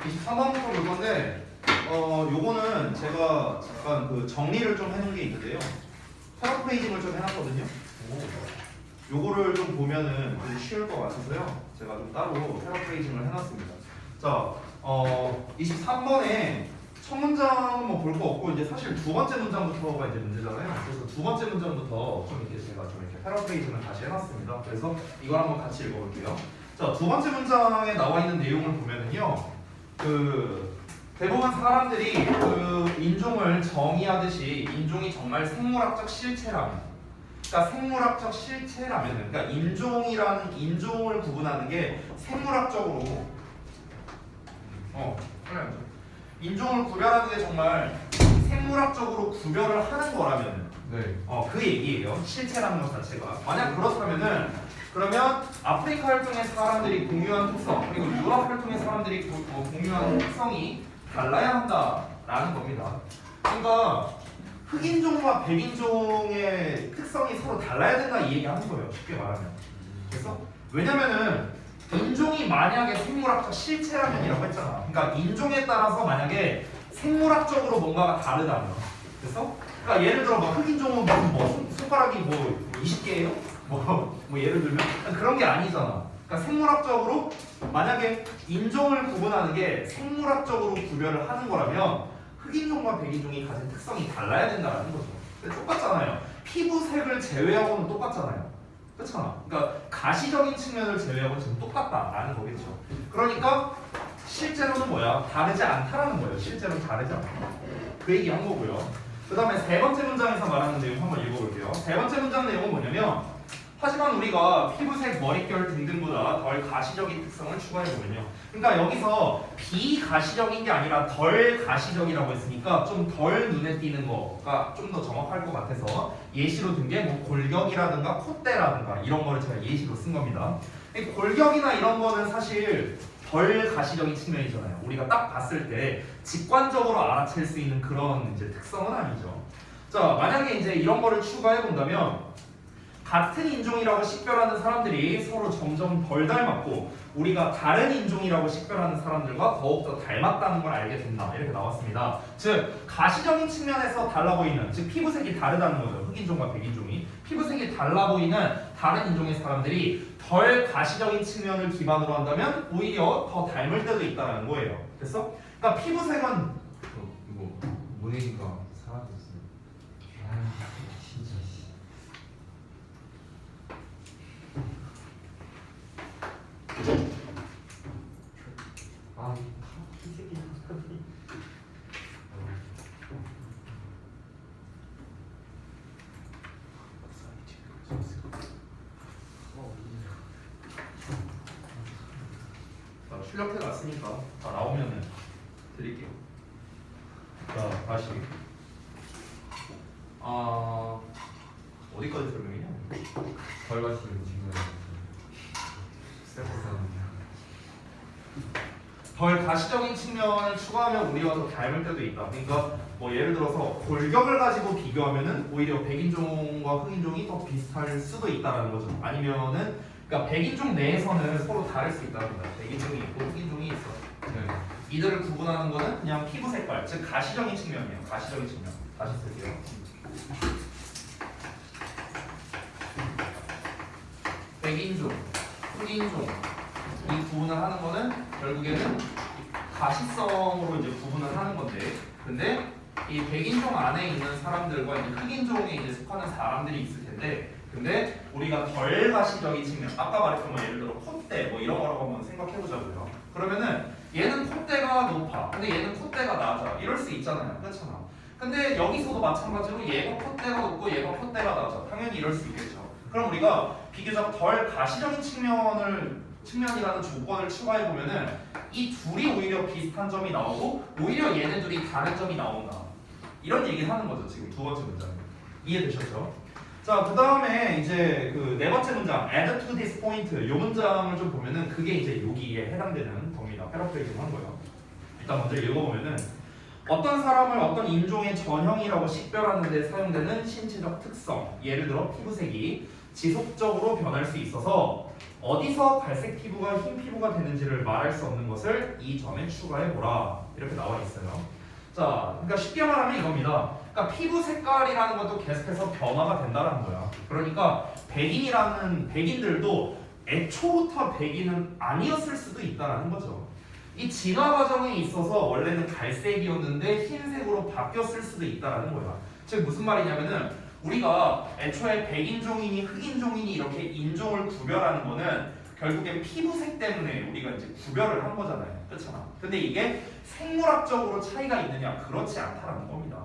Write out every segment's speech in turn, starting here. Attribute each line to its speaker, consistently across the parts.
Speaker 1: 23번부터 볼 건데 요거는 제가 잠깐 그 정리를 좀 해놓은 게 있는데요. 패러프레이징을 좀 해놨거든요. 요거를 좀 보면은 좀 쉬울 것 같아서요. 제가 좀 따로 패러프레이징을 해놨습니다. 자, 23번에 첫 문장은 뭐 볼 거 없고 이제 사실 두 번째 문장부터가 이제 문제잖아요. 그래서 두 번째 문장부터 좀 이렇게 제가 좀 이렇게 패러프레이징을 다시 해놨습니다. 그래서 이걸 한번 같이 읽어볼게요. 자, 두 번째 문장에 나와 있는 내용을 보면은요, 그 대부분 사람들이 그 인종을 정의하듯이 인종이 정말 생물학적 실체라면, 그러니까 생물학적 실체라면, 그러니까 인종이라는 인종을 구분하는 게 생물학적으로 인종을 구별하는 게 정말 생물학적으로 구별을 하는 거라면,
Speaker 2: 네.
Speaker 1: 그 얘기예요. 실체라는 것 자체가. 만약 그렇다면은 그러면 아프리카 혈통의 사람들이 공유한 특성 그리고 유럽 혈통의 사람들이 공유한 특성이 달라야 한다라는 겁니다. 그러니까 흑인종과 백인종의 특성이 서로 달라야 된다 이 얘기하는 거예요. 쉽게 말하면. 그래서 왜냐면은 인종이 만약에 생물학적 실체라면이라고 했잖아. 그러니까 인종에 따라서 만약에 생물학적으로 뭔가가 다르다면, 그래서 그러니까 예를 들어 뭐 흑인종은 뭐 손가락이 뭐 20개예요? 뭐 예를 들면 그런 게 아니잖아. 그러니까 생물학적으로 만약에 인종을 구분하는 게 생물학적으로 구별을 하는 거라면 흑인종과 백인종이 가진 특성이 달라야 된다는 거죠. 근데 똑같잖아요. 피부색을 제외하고는 똑같잖아요. 그렇잖아. 그러니까 가시적인 측면을 제외하고 지금 똑같다라는 거겠죠. 그러니까 실제로는 뭐야? 다르지 않다라는 거예요. 실제로는 다르지 않다. 그 얘기 한 거고요. 그 다음에 세 번째 문장에서 말하는 내용 한번 읽어볼게요. 세 번째 문장 내용은 뭐냐면, 하지만 우리가 피부색, 머릿결 등등보다 덜 가시적인 특성을 추가해보면요. 그러니까 여기서 비가시적인 게 아니라 덜 가시적이라고 했으니까 좀 덜 눈에 띄는 거가 좀 더 정확할 것 같아서 예시로 든 게 뭐 골격이라든가 콧대라든가 이런 거를 제가 예시로 쓴 겁니다. 이 골격이나 이런 거는 사실 덜 가시적인 측면이잖아요. 우리가 딱 봤을 때 직관적으로 알아챌 수 있는 그런 이제 특성은 아니죠. 자, 만약에 이제 이런 거를 추가해 본다면 같은 인종이라고 식별하는 사람들이 서로 점점 덜 닮았고 우리가 다른 인종이라고 식별하는 사람들과 더욱더 닮았다는 걸 알게 된다. 이렇게 나왔습니다. 즉 가시적인 측면에서 달라 보이는, 즉 피부색이 다르다는 거죠. 흑인종과 백인종이 피부색이 달라 보이는 다른 인종의 사람들이 덜 가시적인 측면을 기반으로 한다면 오히려 더 닮을 때도 있다는 거예요. 됐어? 그러니까 피부색은
Speaker 2: 이거 모네기가 사라졌어요. 아 진짜. 이 새끼.
Speaker 1: 출력해 놨으니까 다 나오면은 드릴게요. 자, 다시. 어디까지 설명이냐?
Speaker 2: 덜 가시는 지금.
Speaker 1: 덜 가시적인 측면을 추가하면 우리와 더 닮을 때도 있다. 그러니까 뭐 예를 들어서 골격을 가지고 비교하면은 오히려 백인종과 흑인종이 더 비슷할 수도 있다라는 거죠. 아니면은 그러니까 백인종 내에서는 서로 다를 수 있다는 거다. 백인종이 있고 흑인종이 있어.
Speaker 2: 네.
Speaker 1: 이들을 구분하는 거는 그냥 피부 색깔, 즉 가시적인 측면이에요. 가시적인 측면. 다시 쓸게요. 백인종, 흑인종 이 구분을 하는 거는 결국에는 가시성으로 이제 구분을 하는 건데, 근데 이 백인종 안에 있는 사람들과 이제 흑인종에 이제 속하는 사람들이 있을 텐데, 근데 우리가 덜 가시적인 측면, 아까 말했던 뭐 예를 들어 콧대 뭐 이런 거라고 한번 생각해 보자고요. 그러면은 얘는 콧대가 높아, 근데 얘는 콧대가 낮아, 이럴 수 있잖아요. 그렇잖아. 근데 여기서도 마찬가지로 얘가 콧대가 높고 얘가 콧대가 낮아, 당연히 이럴 수 있겠죠. 그럼 우리가 비교적 덜 가시적인 측면이라는 조건을 추가해 보면은 이 둘이 오히려 비슷한 점이 나오고 오히려 얘네들이 다른 점이 나온다. 이런 얘기를 하는 거죠. 지금 두 번째 문장 이해되셨죠? 자, 그 다음에 이제 그 네 번째 문장 add to this point 이 문장을 좀 보면은 그게 이제 여기에 해당되는 겁니다. 패러프레이징 한 거예요. 일단 먼저 읽어보면은 어떤 사람을 어떤 인종의 전형이라고 식별하는 데 사용되는 신체적 특성, 예를 들어 피부색이 지속적으로 변할 수 있어서 어디서 갈색 피부가 흰 피부가 되는지를 말할 수 없는 것을 이 점에 추가해보라. 이렇게 나와 있어요. 자, 그러니까 쉽게 말하면 이겁니다. 그러니까 피부 색깔이라는 것도 계속해서 변화가 된다는 거야. 그러니까 백인들도 애초부터 백인은 아니었을 수도 있다는 거죠. 이 진화 과정에 있어서 원래는 갈색이었는데 흰색으로 바뀌었을 수도 있다는 거야. 즉 무슨 말이냐면은 우리가 애초에 백인종이니 흑인종이니 이렇게 인종을 구별하는 거는 결국엔 피부색 때문에 우리가 이제 구별을 한 거잖아요. 그렇잖아. 근데 이게 생물학적으로 차이가 있느냐? 그렇지 않다라는 겁니다.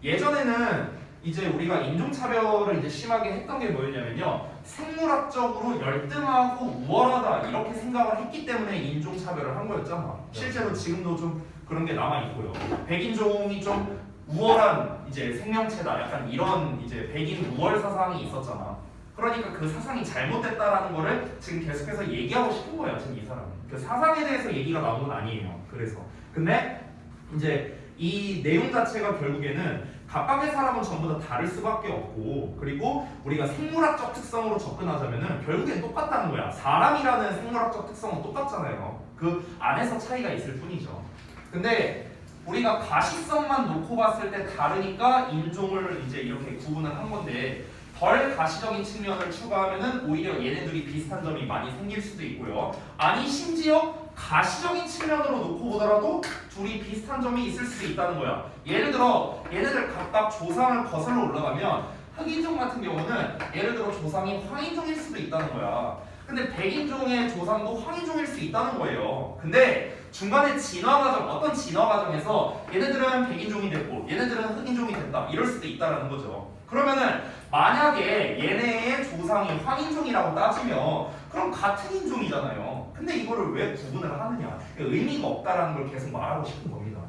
Speaker 1: 예전에는 이제 우리가 인종차별을 이제 심하게 했던 게 뭐였냐면요. 생물학적으로 열등하고 우월하다 이렇게 생각을 했기 때문에 인종차별을 한 거였잖아. 실제로 지금도 좀 그런 게 남아있고요. 백인종이 좀 우월한 이제 생명체다. 약간 이런 이제 백인 우월 사상이 있었잖아. 그러니까 그 사상이 잘못됐다라는 거를 지금 계속해서 얘기하고 싶은 거예요. 지금 이 사람은. 그 사상에 대해서 얘기가 나온 건 아니에요. 그래서. 근데 이제 이 내용 자체가 결국에는 각각의 사람은 전부 다 다를 수밖에 없고 그리고 우리가 생물학적 특성으로 접근하자면은 결국엔 똑같다는 거야. 사람이라는 생물학적 특성은 똑같잖아요. 그 안에서 차이가 있을 뿐이죠. 근데 우리가 가시성만 놓고 봤을 때 다르니까 인종을 이제 이렇게 구분을 한 건데 덜 가시적인 측면을 추가하면은 오히려 얘네들이 비슷한 점이 많이 생길 수도 있고요. 아니 심지어 가시적인 측면으로 놓고 보더라도 둘이 비슷한 점이 있을 수도 있다는 거야. 예를 들어 얘네들 각각 조상을 거슬러 올라가면 흑인종 같은 경우는 예를 들어 조상이 황인종일 수도 있다는 거야. 근데 백인종의 조상도 황인종일 수 있다는 거예요. 근데 중간에 진화 과정, 어떤 진화 과정에서 얘네들은 백인종이 됐고 얘네들은 흑인종이 됐다 이럴 수도 있다는 거죠. 그러면은 만약에 얘네의 조상이 황인종이라고 따지면 그럼 같은 인종이잖아요. 근데 이거를 왜 구분을 하느냐? 의미가 없다라는 걸 계속 말하고 싶은 겁니다.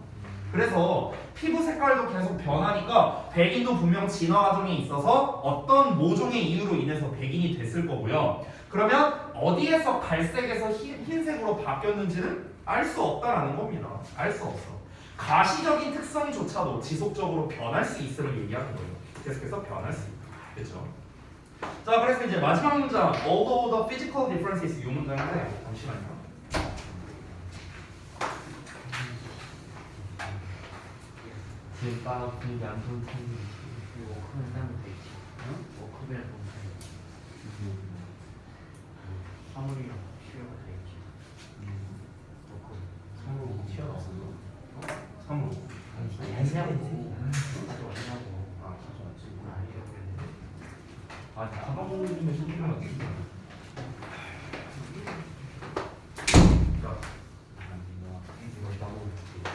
Speaker 1: 그래서 피부 색깔도 계속 변하니까 백인도 분명 진화 과정에 있어서 어떤 모종의 이유로 인해서 백인이 됐을 거고요. 그러면 어디에서 갈색에서 흰색으로 바뀌었는지는 알 수 없다라는 겁니다. 알 수 없어. 가시적인 특성조차도 지속적으로 변할 수 있음을 얘기하는 거예요. 계속해서 변할 수 있다. 그렇죠? 자, 그래서 이제 마지막 문장 although the physical differences 이 문장인데 잠시만요.
Speaker 2: 지금 분위기 안 좋은 타이밍이
Speaker 3: 워크맨 하면 되지. 워크맨 보면 되지. 사물이랑 치료가 되지. 워크맨.
Speaker 1: 튀어나왔어요. 3호.
Speaker 3: 했냐고. 가져왔냐고. 가져왔지. 아니라고 했는데.
Speaker 2: 아 다가보는 중에 소리가 났어.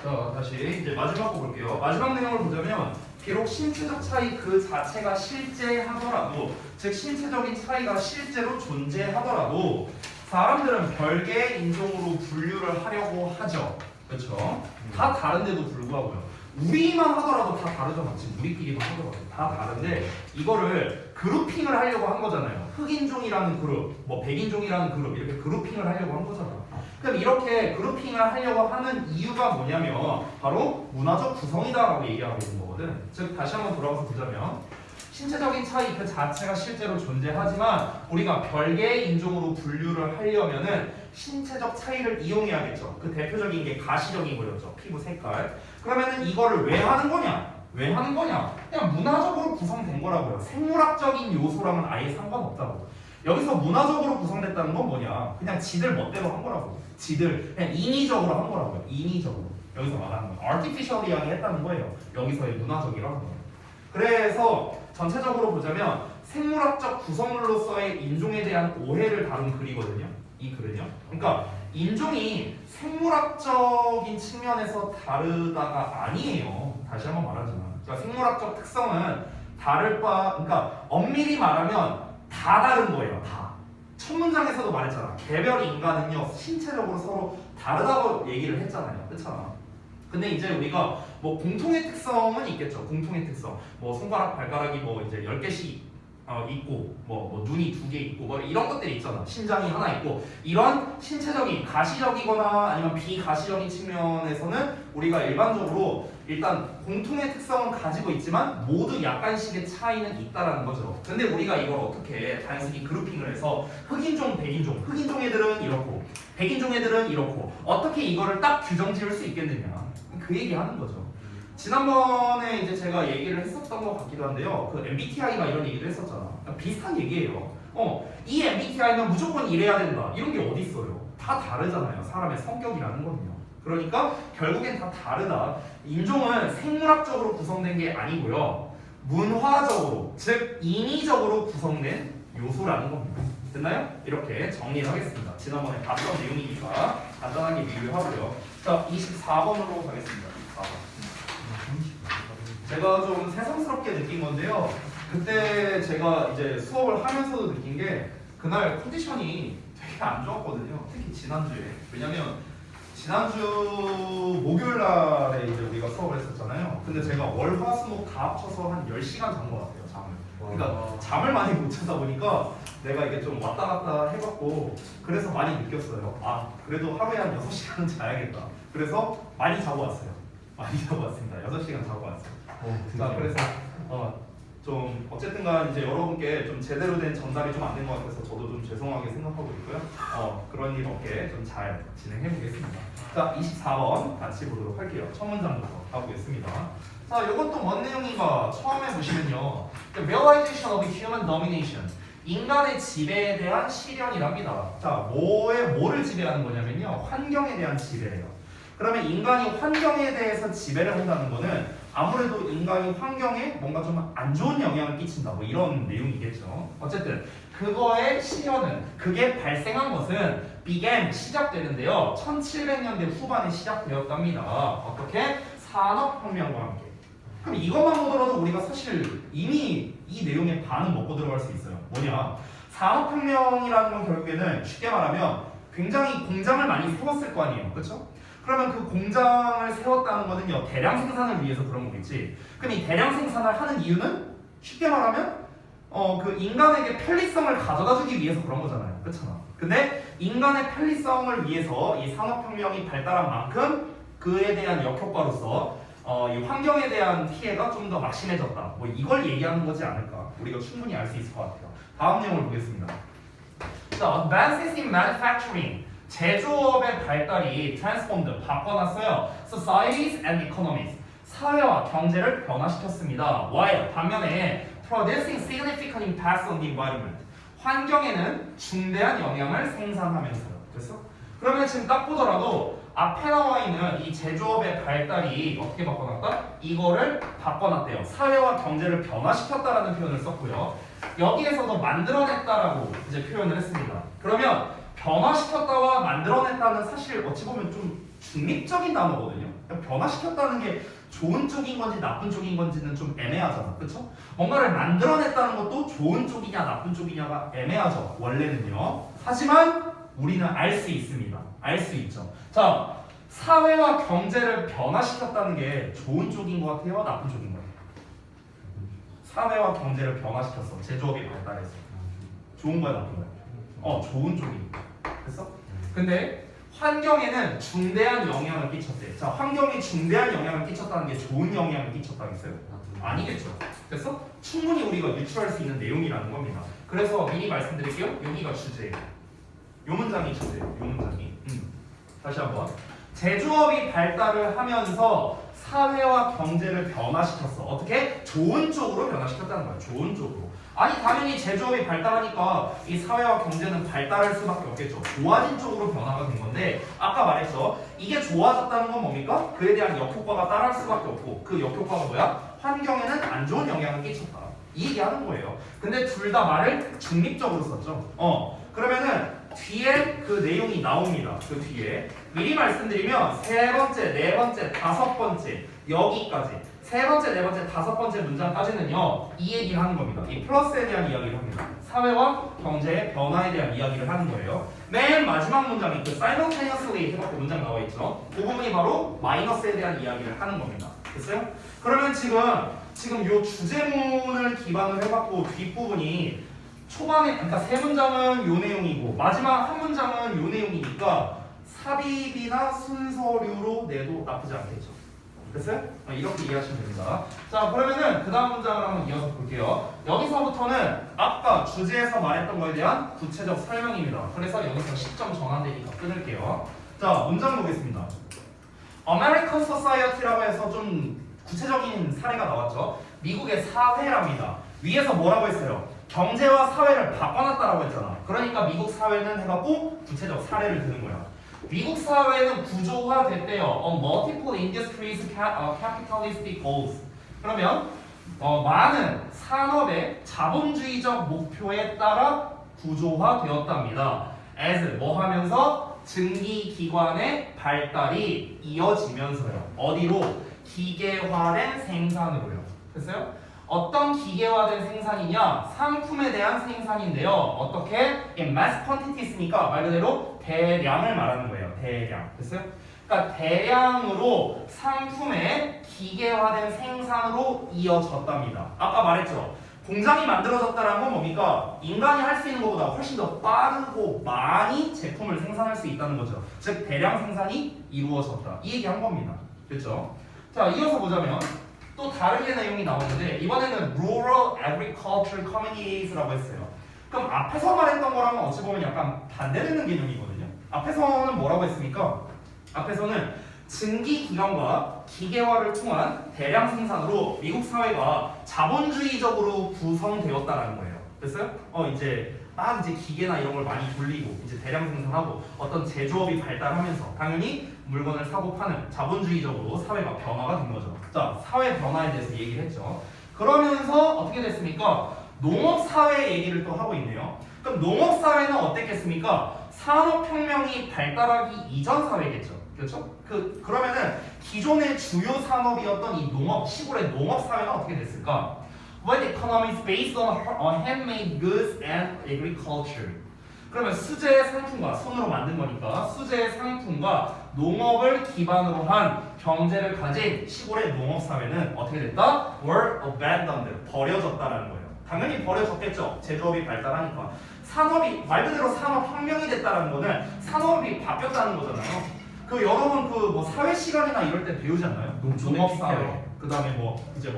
Speaker 1: 자, 다시 이제 마지막 거 볼게요. 마지막 내용을 보자면 비록 신체적 차이 그 자체가 실제하더라도 즉 신체적인 차이가 실제로 존재하더라도 사람들은 별개의 인종으로 분류를 하려고 하죠. 그렇죠? 다 다른데도 불구하고요. 우리만 하더라도 다 다르잖아. 지금 우리끼리만 하더라도 다 다른데 이거를 그룹핑을 하려고 한 거잖아요. 흑인종이라는 그룹, 뭐 백인종이라는 그룹 이렇게 그룹핑을 하려고 한 거잖아. 그럼 이렇게 그룹핑을 하려고 하는 이유가 뭐냐면 바로 문화적 구성이다라고 얘기하고 있는 거거든. 즉 다시 한번 돌아가서 보자면 신체적인 차이 그 자체가 실제로 존재하지만 우리가 별개의 인종으로 분류를 하려면은 신체적 차이를 이용해야겠죠. 그 대표적인 게 가시적인 거였죠. 피부 색깔. 그러면은 이거를 왜 하는 거냐? 왜 하는 거냐? 그냥 문화적으로 구성된 거라고요. 생물학적인 요소랑은 아예 상관없다고. 여기서 문화적으로 구성됐다는 건 뭐냐? 그냥 지들 멋대로 한 거라고. 지들 그냥 인위적으로 한 거라고요. 인위적으로. 여기서 말하는 건 artificially하게 했다는 거예요. 여기서의 문화적이라는 거예요. 그래서 전체적으로 보자면 생물학적 구성물로서의 인종에 대한 오해를 다룬 글이거든요. 이 글은요. 그러니까 인종이 생물학적인 측면에서 다르다가 아니에요. 다시 한번 말하지만. 그러니까 생물학적 특성은 다를 바, 그러니까 엄밀히 말하면 다 다른 거예요. 다. 첫 문장에서도 말했잖아. 개별 인간은요 신체적으로 서로 다르다고 얘기를 했잖아요. 그렇잖아. 근데 이제 우리가 뭐 공통의 특성은 있겠죠. 공통의 특성. 뭐 손가락 발가락이 뭐 이제 10개씩 있고 뭐 눈이 2개 있고 뭐 이런 것들이 있잖아. 심장이 하나 있고 이런 신체적인 가시적이거나 아니면 비가시적인 측면에서는 우리가 일반적으로 일단 공통의 특성은 가지고 있지만 모두 약간씩의 차이는 있다라는 거죠. 근데 우리가 이걸 어떻게 단순히 그룹핑을 해서 흑인종, 백인종, 흑인종 애들은 이렇고 백인종 애들은 이렇고 어떻게 이거를 딱 규정 지을 수 있겠느냐 그 얘기하는 거죠. 지난번에 이제 제가 얘기를 했었던 것 같기도 한데요. 그 MBTI가 이런 얘기도 했었잖아. 비슷한 얘기예요. 이 MBTI는 무조건 이래야 된다. 이런 게 어디 있어요? 다 다르잖아요. 사람의 성격이라는 건요. 그러니까 결국엔 다 다르다. 인종은 생물학적으로 구성된 게 아니고요. 문화적으로, 즉 인위적으로 구성된 요소라는 겁니다. 됐나요? 이렇게 정리를 하겠습니다. 지난번에 봤던 내용이니까 간단하게 리뷰하고요. 자, 24번으로 가겠습니다. 24번. 제가 좀 새삼스럽게 느낀 건데요. 그때 제가 이제 수업을 하면서도 느낀 게 그날 컨디션이 되게 안 좋았거든요. 특히 지난주에. 왜냐면 지난주 목요일 날에 이제 우리가 수업을 했었잖아요. 근데 제가 월, 화, 수, 목 다 합쳐서 한 10시간 잔 것 같아요, 잠을. 그러니까 잠을 많이 못 자다 보니까 내가 이게 좀 왔다 갔다 해갖고 그래서 많이 느꼈어요. 아, 그래도 하루에 한 6시간은 자야겠다. 그래서 많이 자고 왔어요. 많이 자고 왔습니다. 6시간 자고 왔어요. 자, 그래서 좀 어쨌든간 이제 여러분께 좀 제대로 된 전달이 좀 안 된 것 같아서 저도 좀 죄송하게 생각하고 있고요. 그런 일 없게 좀 잘 진행해 보겠습니다. 자, 24번 같이 보도록 할게요. 첫 문장부터 가보겠습니다. 자, 이것도 뭔 내용인가 처음에 보시면요. The realization of human domination. 인간의 지배에 대한 실현이랍니다. 자, 뭐를 지배하는 거냐면요. 환경에 대한 지배예요. 그러면 인간이 환경에 대해서 지배를 한다는 거는 아무래도 인간이 환경에 뭔가 좀 안 좋은 영향을 끼친다 뭐 이런 내용이겠죠. 어쨌든 그거의 실현은 그게 발생한 것은 began 시작되는데요. 1700년대 후반에 시작되었답니다. 어떻게? 산업혁명과 함께. 그럼 이것만 보더라도 우리가 사실 이미 이 내용의 반은 먹고 들어갈 수 있어요. 뭐냐? 산업혁명이라는 건 결국에는 쉽게 말하면 굉장히 공장을 많이 세웠을 거 아니에요. 그렇죠? 그러면 그 공장을 세웠다는 거는요 대량 생산을 위해서 그런 거겠지. 그럼 이 대량 생산을 하는 이유는 쉽게 말하면 그 인간에게 편리성을 가져다주기 위해서 그런 거잖아요. 그렇잖아. 근데 인간의 편리성을 위해서 이 산업혁명이 발달한 만큼 그에 대한 역효과로서 이 환경에 대한 피해가 좀 더 막심해졌다. 뭐 이걸 얘기하는 거지 않을까. 우리가 충분히 알 수 있을 것 같아요. 다음 내용을 보겠습니다. 자, advances in manufacturing. 제조업의 발달이 transformed, 바꿔놨어요. Societies and economies, 사회와 경제를 변화시켰습니다. While, 반면에 producing significant impacts on the environment, 환경에는 중대한 영향을 생산하면서요. 됐어? 그러면 지금 딱 보더라도 앞에 나와 있는 이 제조업의 발달이 어떻게 바꿔놨다? 이거를 바꿔놨대요. 사회와 경제를 변화시켰다라는 표현을 썼고요. 여기에서도 만들어냈다라고 이제 표현을 했습니다. 그러면 변화시켰다와 만들어냈다는 사실 어찌 보면 좀 중립적인 단어거든요. 변화시켰다는 게 좋은 쪽인 건지 나쁜 쪽인 건지는 좀 애매하잖아. 그렇죠? 뭔가를 만들어냈다는 것도 좋은 쪽이냐 나쁜 쪽이냐가 애매하죠. 원래는요. 하지만 우리는 알 수 있습니다. 알 수 있죠. 자, 사회와 경제를 변화시켰다는 게 좋은 쪽인 것 같아요? 나쁜 쪽인 것 같아요? 사회와 경제를 변화시켰어. 제조업이 발달해서. 좋은 거야 나쁜 거야? 좋은 쪽이니까. 됐어? 근데 환경에는 중대한 영향을 끼쳤대. 자, 환경에 중대한 영향을 끼쳤다는 게 좋은 영향을 끼쳤다겠어요? 아니겠죠. 됐어? 충분히 우리가 유추할 수 있는 내용이라는 겁니다. 그래서 미리 말씀드릴게요. 여기가 주제예요. 요 문장이 주제예요. 요 문장이. 다시 한번. 제조업이 발달을 하면서 사회와 경제를 변화시켰어. 어떻게? 좋은 쪽으로 변화시켰다는 거야. 좋은 쪽으로. 아니 당연히 제조업이 발달하니까 이 사회와 경제는 발달할 수밖에 없겠죠. 좋아진 쪽으로 변화가 된 건데 아까 말했죠. 이게 좋아졌다는 건 뭡니까? 그에 대한 역효과가 따라할 수밖에 없고 그 역효과가 뭐야? 환경에는 안 좋은 영향을 끼쳤다. 이 얘기하는 거예요. 근데 둘 다 말을 중립적으로 썼죠. 그러면은 뒤에 그 내용이 나옵니다. 그 뒤에 미리 말씀드리면 세 번째, 네 번째, 다섯 번째 여기까지 세 번째, 네 번째, 다섯 번째 문장까지는요 이 얘기를 하는 겁니다. 이 플러스에 대한 이야기를 합니다. 사회와 경제의 변화에 대한 이야기를 하는 거예요. 맨 마지막 문장이 그 simultaneously 해갖고 문장 나와 있죠. 그 부분이 바로 마이너스에 대한 이야기를 하는 겁니다. 됐어요? 그러면 지금 지금 요 주제문을 기반으로 해갖고 뒷부분이 초반에 그러니까 세 문장은 요 내용이고 마지막 한 문장은 요 내용이니까 삽입이나 순서류로 내도 나쁘지 않겠죠. 됐어요? 이렇게 이해하시면 됩니다. 자, 그러면은 그 다음 문장을 한번 이어서 볼게요. 여기서부터는 아까 주제에서 말했던 거에 대한 구체적 설명입니다. 그래서 여기서 시점 전환되니까 끊을게요. 자, 문장 보겠습니다. American Society라고 해서 좀 구체적인 사례가 나왔죠. 미국의 사회랍니다. 위에서 뭐라고 했어요? 경제와 사회를 바꿔놨다라고 했잖아. 그러니까 미국 사회는 해갖고 구체적 사례를 드는 거야. 미국 사회는 구조화됐대요. Multiple industries, capitalistic goals. 그러면 많은 산업의 자본주의적 목표에 따라 구조화되었답니다. As 뭐 하면서 증기기관의 발달이 이어지면서요. 어디로? 기계화된 생산으로요. 됐어요? 어떤 기계화된 생산이냐? 상품에 대한 생산인데요. 어떻게? in mass quantities니까 말 그대로 대량을 말하는 거예요. 대량. 됐어요? 그러니까 대량으로 상품의 기계화된 생산으로 이어졌답니다. 아까 말했죠. 공장이 만들어졌다는 건 뭡니까? 인간이 할 수 있는 것보다 훨씬 더 빠르고 많이 제품을 생산할 수 있다는 거죠. 즉 대량 생산이 이루어졌다. 이 얘기 한 겁니다. 됐죠? 자, 이어서 보자면 또 다른 게 내용이 나오는데 이번에는 Rural Agriculture Communities라고 했어요. 그럼 앞에서 말했던 거랑은 어찌 보면 약간 반대되는 개념이거든요. 앞에서는 뭐라고 했습니까? 앞에서는 증기기관과 기계화를 통한 대량 생산으로 미국 사회가 자본주의적으로 구성되었다라는 거예요. 됐어요? 이제 막 이제 기계나 이런 걸 많이 돌리고 이제 대량 생산하고 어떤 제조업이 발달하면서 당연히 물건을 사고 파는 자본주의적으로 사회가 변화가 된 거죠. 자, 사회 변화에 대해서 얘기를 했죠. 그러면서 어떻게 됐습니까? 농업사회 얘기를 또 하고 있네요. 그럼 농업사회는 어땠겠습니까? 산업혁명이 발달하기 이전 사회겠죠. 그렇죠? 그러면은 기존의 주요 산업이었던 이 농업, 시골의 농업사회가 어떻게 됐을까? When the economy is based on handmade goods and agriculture. 그러면 수제 상품과 손으로 만든 거니까 수제 상품과 농업을 기반으로 한 경제를 가진 시골의 농업 사회는 어떻게 됐다? were abandoned. 버려졌다라는 거예요. 당연히 버려졌겠죠. 제조업이 발달하니까. 산업이 말 그대로 산업혁명이 됐다라는 거는 산업이 바뀌었다는 거잖아요. 여러분 뭐 사회 시간이나 이럴 때 배우지 않나요? 농업 사회. 그다음에 이제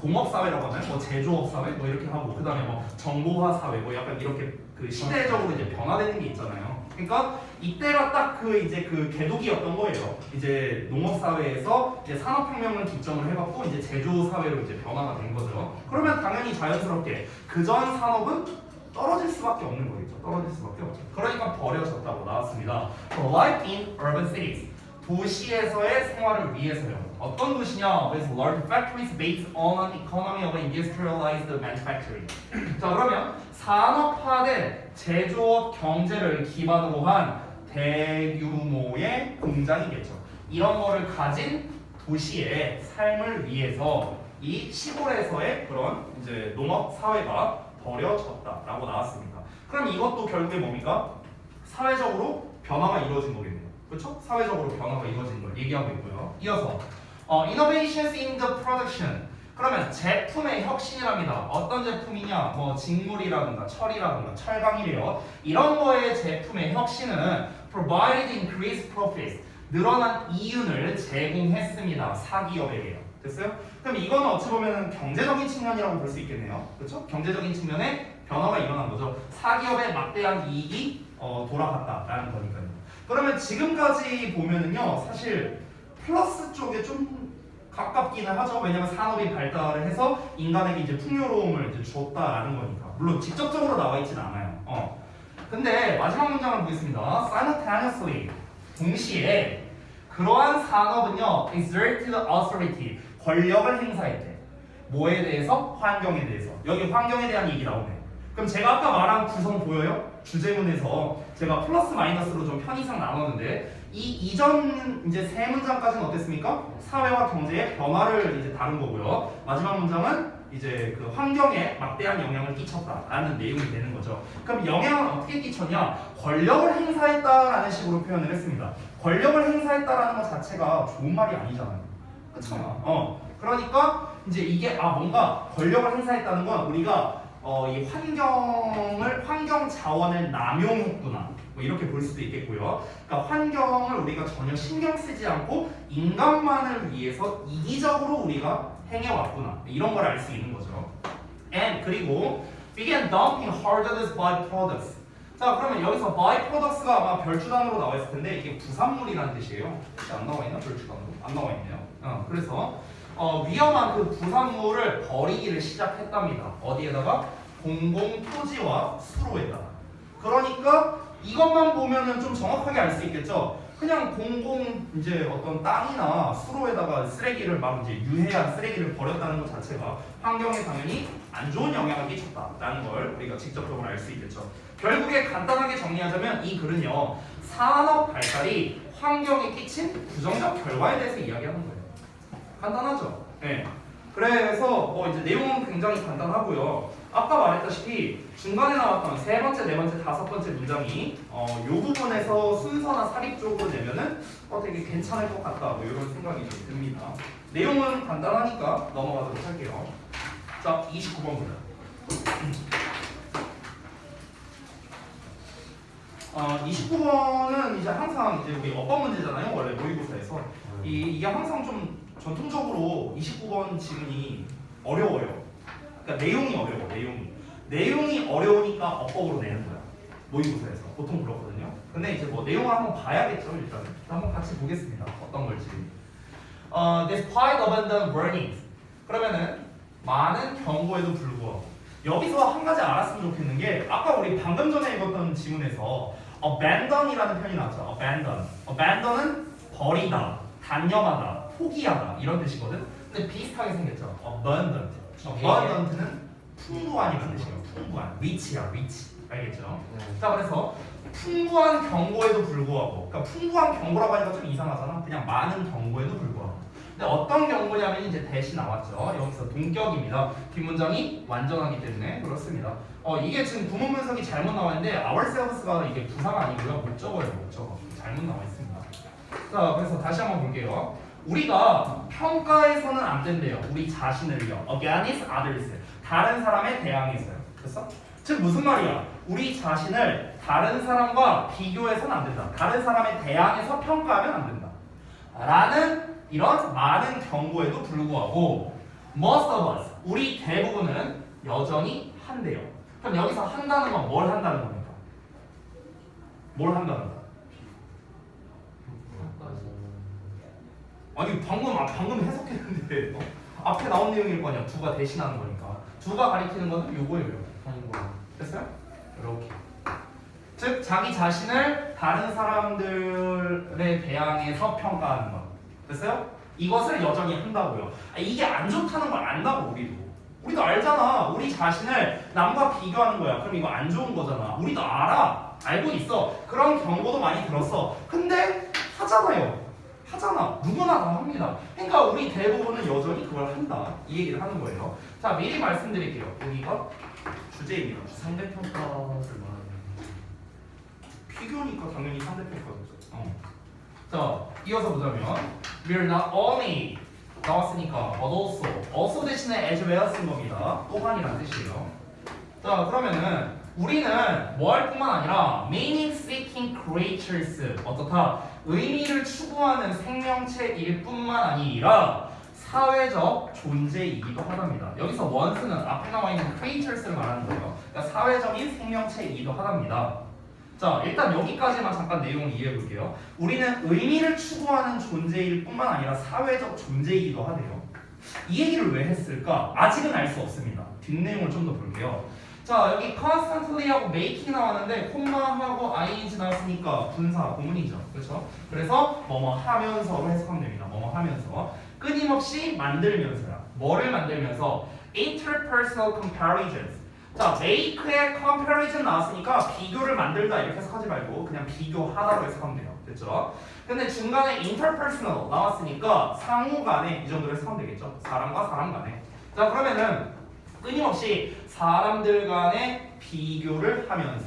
Speaker 1: 공업 사회라고 하나요? 제조업 사회 이렇게 하고 그다음에 정보화 사회 약간 이렇게 시대적으로 이제 변화되는 게 있잖아요. 그러니까 이때가 딱 이제 개독이었던 거예요. 이제 농업 사회에서 이제 산업혁명을 기점을 해갖고 이제 제조 사회로 이제 변화가 된 거죠. 그러면 당연히 자연스럽게 그전 산업은 떨어질 수밖에 없는 거겠죠. 떨어질 수밖에 없죠. 그러니까 버려졌다고 나왔습니다. Life in urban cities. 도시에서의 생활을 위해서요. 어떤 도시냐? With large factories based on an economy of industrialized manufacturing. 자, 그러면 산업화된 제조업 경제를 기반으로 한 대규모의 공장이겠죠. 이런 거를 가진 도시의 삶을 위해서 이 시골에서의 그런 이제 농업 사회가 버려졌다라고 나왔습니다. 그럼 이것도 결국에 뭡니까? 사회적으로 변화가 이루어진 거겠네요. 그렇죠? 사회적으로 변화가 이루어진 걸 얘기하고 있고요. 이어서 innovations in the production. 그러면 제품의 혁신이랍니다. 어떤 제품이냐? 직물이라든가 철이라든가 철강이래요. 이런 거의 제품의 혁신은 provided increased profits. 늘어난 이윤을 제공했습니다. 사기업에게요. 됐어요? 그럼 이거는 어찌 보면 경제적인 측면이라고 볼 수 있겠네요. 그렇죠? 경제적인 측면에 변화가 일어난 거죠. 사기업의 막대한 이익이 돌아갔다라는 거니까요. 그러면 지금까지 보면은요, 사실 플러스 쪽에 좀 가깝기는 하죠. 왜냐면 산업이 발달을 해서 인간에게 이제 풍요로움을 이제 줬다라는 거니까. 물론 직접적으로 나와 있진 않아요. 근데 마지막 문장을 보겠습니다. Simultaneously. 동시에 그러한 산업은요, exerted authority. 권력을 행사했대. 뭐에 대해서? 환경에 대해서. 여기 환경에 대한 얘기 나오네. 그럼 제가 아까 말한 구성 보여요? 주제문에서 제가 플러스 마이너스로 좀 편의상 나눴는데 이 이전 이제 세 문장까지는 어땠습니까? 사회와 경제의 변화를 이제 다룬 거고요. 마지막 문장은 이제 환경에 막대한 영향을 끼쳤다라는 내용이 되는 거죠. 그럼 영향을 어떻게 끼쳤냐? 권력을 행사했다라는 식으로 표현을 했습니다. 권력을 행사했다라는 것 자체가 좋은 말이 아니잖아요. 그렇죠? 그러니까 이제 이게 뭔가 권력을 행사했다는 건 우리가 이 환경 자원을 남용했구나. 뭐 이렇게 볼 수도 있겠고요. 그러니까 환경을 우리가 전혀 신경 쓰지 않고 인간만을 위해서 이기적으로 우리가 행해왔구나. 이런 걸 알 수 있는 거죠. And 그리고 began dumping hazardous byproducts. 자, 그러면 여기서 byproducts가 아마 별주단으로 나와 있을 텐데 이게 부산물이라는 뜻이에요. 혹시 안 나와 있나? 별주단으로? 안 나와 있네요. 그래서 위험한 그 부산물을 버리기를 시작했답니다. 어디에다가? 공공토지와 수로에다가. 그러니까 이것만 보면은 좀 정확하게 알 수 있겠죠. 그냥 이제 어떤 땅이나 수로에다가 쓰레기를 막 이제 유해한 쓰레기를 버렸다는 것 자체가 환경에 당연히 안 좋은 영향을 끼쳤다라는 걸 우리가 직접적으로 알 수 있겠죠. 결국에 간단하게 정리하자면 이 글은요, 산업 발달이 환경에 끼친 부정적 결과에 대해서 이야기하는 거예요. 간단하죠? 네. 그래서 이제 내용은 굉장히 간단하고요. 아까 말했다시피 중간에 나왔던 세 번째, 네 번째, 다섯 번째 문장이 요 부분에서 순서나 사립 쪽으로 내면은 되게 괜찮을 것 같다. 뭐 이런 생각이 좀 듭니다. 내용은 간단하니까 넘어가도록 할게요. 자, 29번입니다. 29번은 이제 항상 이제 우리 어법 문제잖아요. 원래 모의고사에서 이게 항상 좀 전통적으로 29번 지문이 어려워요. 그러니까 내용이 어려워. 내용이 어려우니까 어법으로 내는 거야. 모의고사에서 보통 그렇거든요. 근데 이제 뭐 내용을 한번 봐야겠죠. 일단 한번 같이 보겠습니다. 어떤 걸지. Despite abundant warnings. 그러면은 많은 경고에도 불구하고 여기서 한 가지 알았으면 좋겠는 게 아까 우리 방금 전에 읽었던 지문에서 abandon이라는 표현이 나왔죠. abandon은 버리다, 단념하다, 포기하다 이런 뜻이거든. 근데 비슷하게 생겼죠. abundant는 풍부한이라는 뜻이에요. 풍부한, rich야, rich. 알겠죠? 자, 그래서 풍부한 경고에도 불구하고, 그러니까 풍부한 경고라고 하니까 좀 이상하잖아. 그냥 많은 경고에도 불구하고. 근데 어떤 경고냐면 이제 대시 나왔죠. 여기서 동격입니다. 뒷문장이 완전하기 때문에 그렇습니다. 이게 지금 구문 분석이 잘못 나와 있는데 ourselves가 이게 부사가 아니고요. 목적어예요. 목적어. 잘못 나와 있습니다. 자, 그래서 다시 한번 볼게요. 우리가 평가해서는 안 된대요. 우리 자신을요. against others. 다른 사람에 대항해서요. 됐어? 즉 무슨 말이야? 우리 자신을 다른 사람과 비교해서는 안 된다. 다른 사람에 대항해서 평가하면 안 된다. 라는 이런 많은 경고에도 불구하고 most of us, 우리 대부분은 여전히 한대요. 그럼 여기서 한다는 건 뭘 한다는 겁니까? 뭘 한다는 거야? 아니 방금 해석했는데 앞에 나온 내용일 거 아니야. 두가 대신하는 거니까. 두가 가리키는 거는 요거예요. 하는 거. 됐어요? 이렇게. 즉 자기 자신을 다른 사람들에 대항해서 평가하는 것. 됐어요? 이것을 여전히 한다고요. 이게 안 좋다는 걸 안다고 우리도 알잖아. 우리 자신을 남과 비교하는 거야. 그럼 이거 안 좋은 거잖아. 우리도 알아. 알고 있어. 그런 경고도 많이 들었어. 근데 하잖아요. 누구나 다 합니다. 그러니까 우리 대부분은 여전히 그걸 한다. 이 얘기를 하는 거예요. 자, 미리 말씀드릴게요. 여기가 주제입니다.
Speaker 3: 상대평가를 말하는
Speaker 1: 비교니까 당연히 상대평가겠죠. 자, 이어서 보자면 We're not only 나왔으니까 but also 대신에 as well 쓴 겁니다. 또한이라는 뜻이에요. 자, 그러면은 우리는 뭐 할 뿐만 아니라 meaning seeking creatures 어떻다? 의미를 추구하는 생명체일 뿐만 아니라 사회적 존재이기도 하답니다. 여기서 once는 앞에 나와 있는 creatures를 말하는 거예요. 그러니까 사회적인 생명체이기도 하답니다. 자, 일단 여기까지만 잠깐 내용을 이해해 볼게요. 우리는 의미를 추구하는 존재일 뿐만 아니라 사회적 존재이기도 하대요. 이 얘기를 왜 했을까? 아직은 알 수 없습니다. 뒷내용을 좀 더 볼게요. 자, 여기 constantly하고 making 나왔는데 콤마하고 ing 나왔으니까 분사, 구문이죠. 그렇죠? 그래서 뭐뭐 하면서로 해석하면 됩니다. 뭐뭐 하면서 끊임없이 만들면서야. 뭐를 만들면서? interpersonal comparisons. 자, make의 comparison 나왔으니까 비교를 만들다 이렇게 해석하지 말고 그냥 비교하다로 해석하면 돼요. 됐죠? 근데 중간에 interpersonal 나왔으니까 상호 간에 이 정도로 해석하면 되겠죠? 사람과 사람 간에. 자, 그러면은 끊임없이 사람들 간의 비교를 하면서.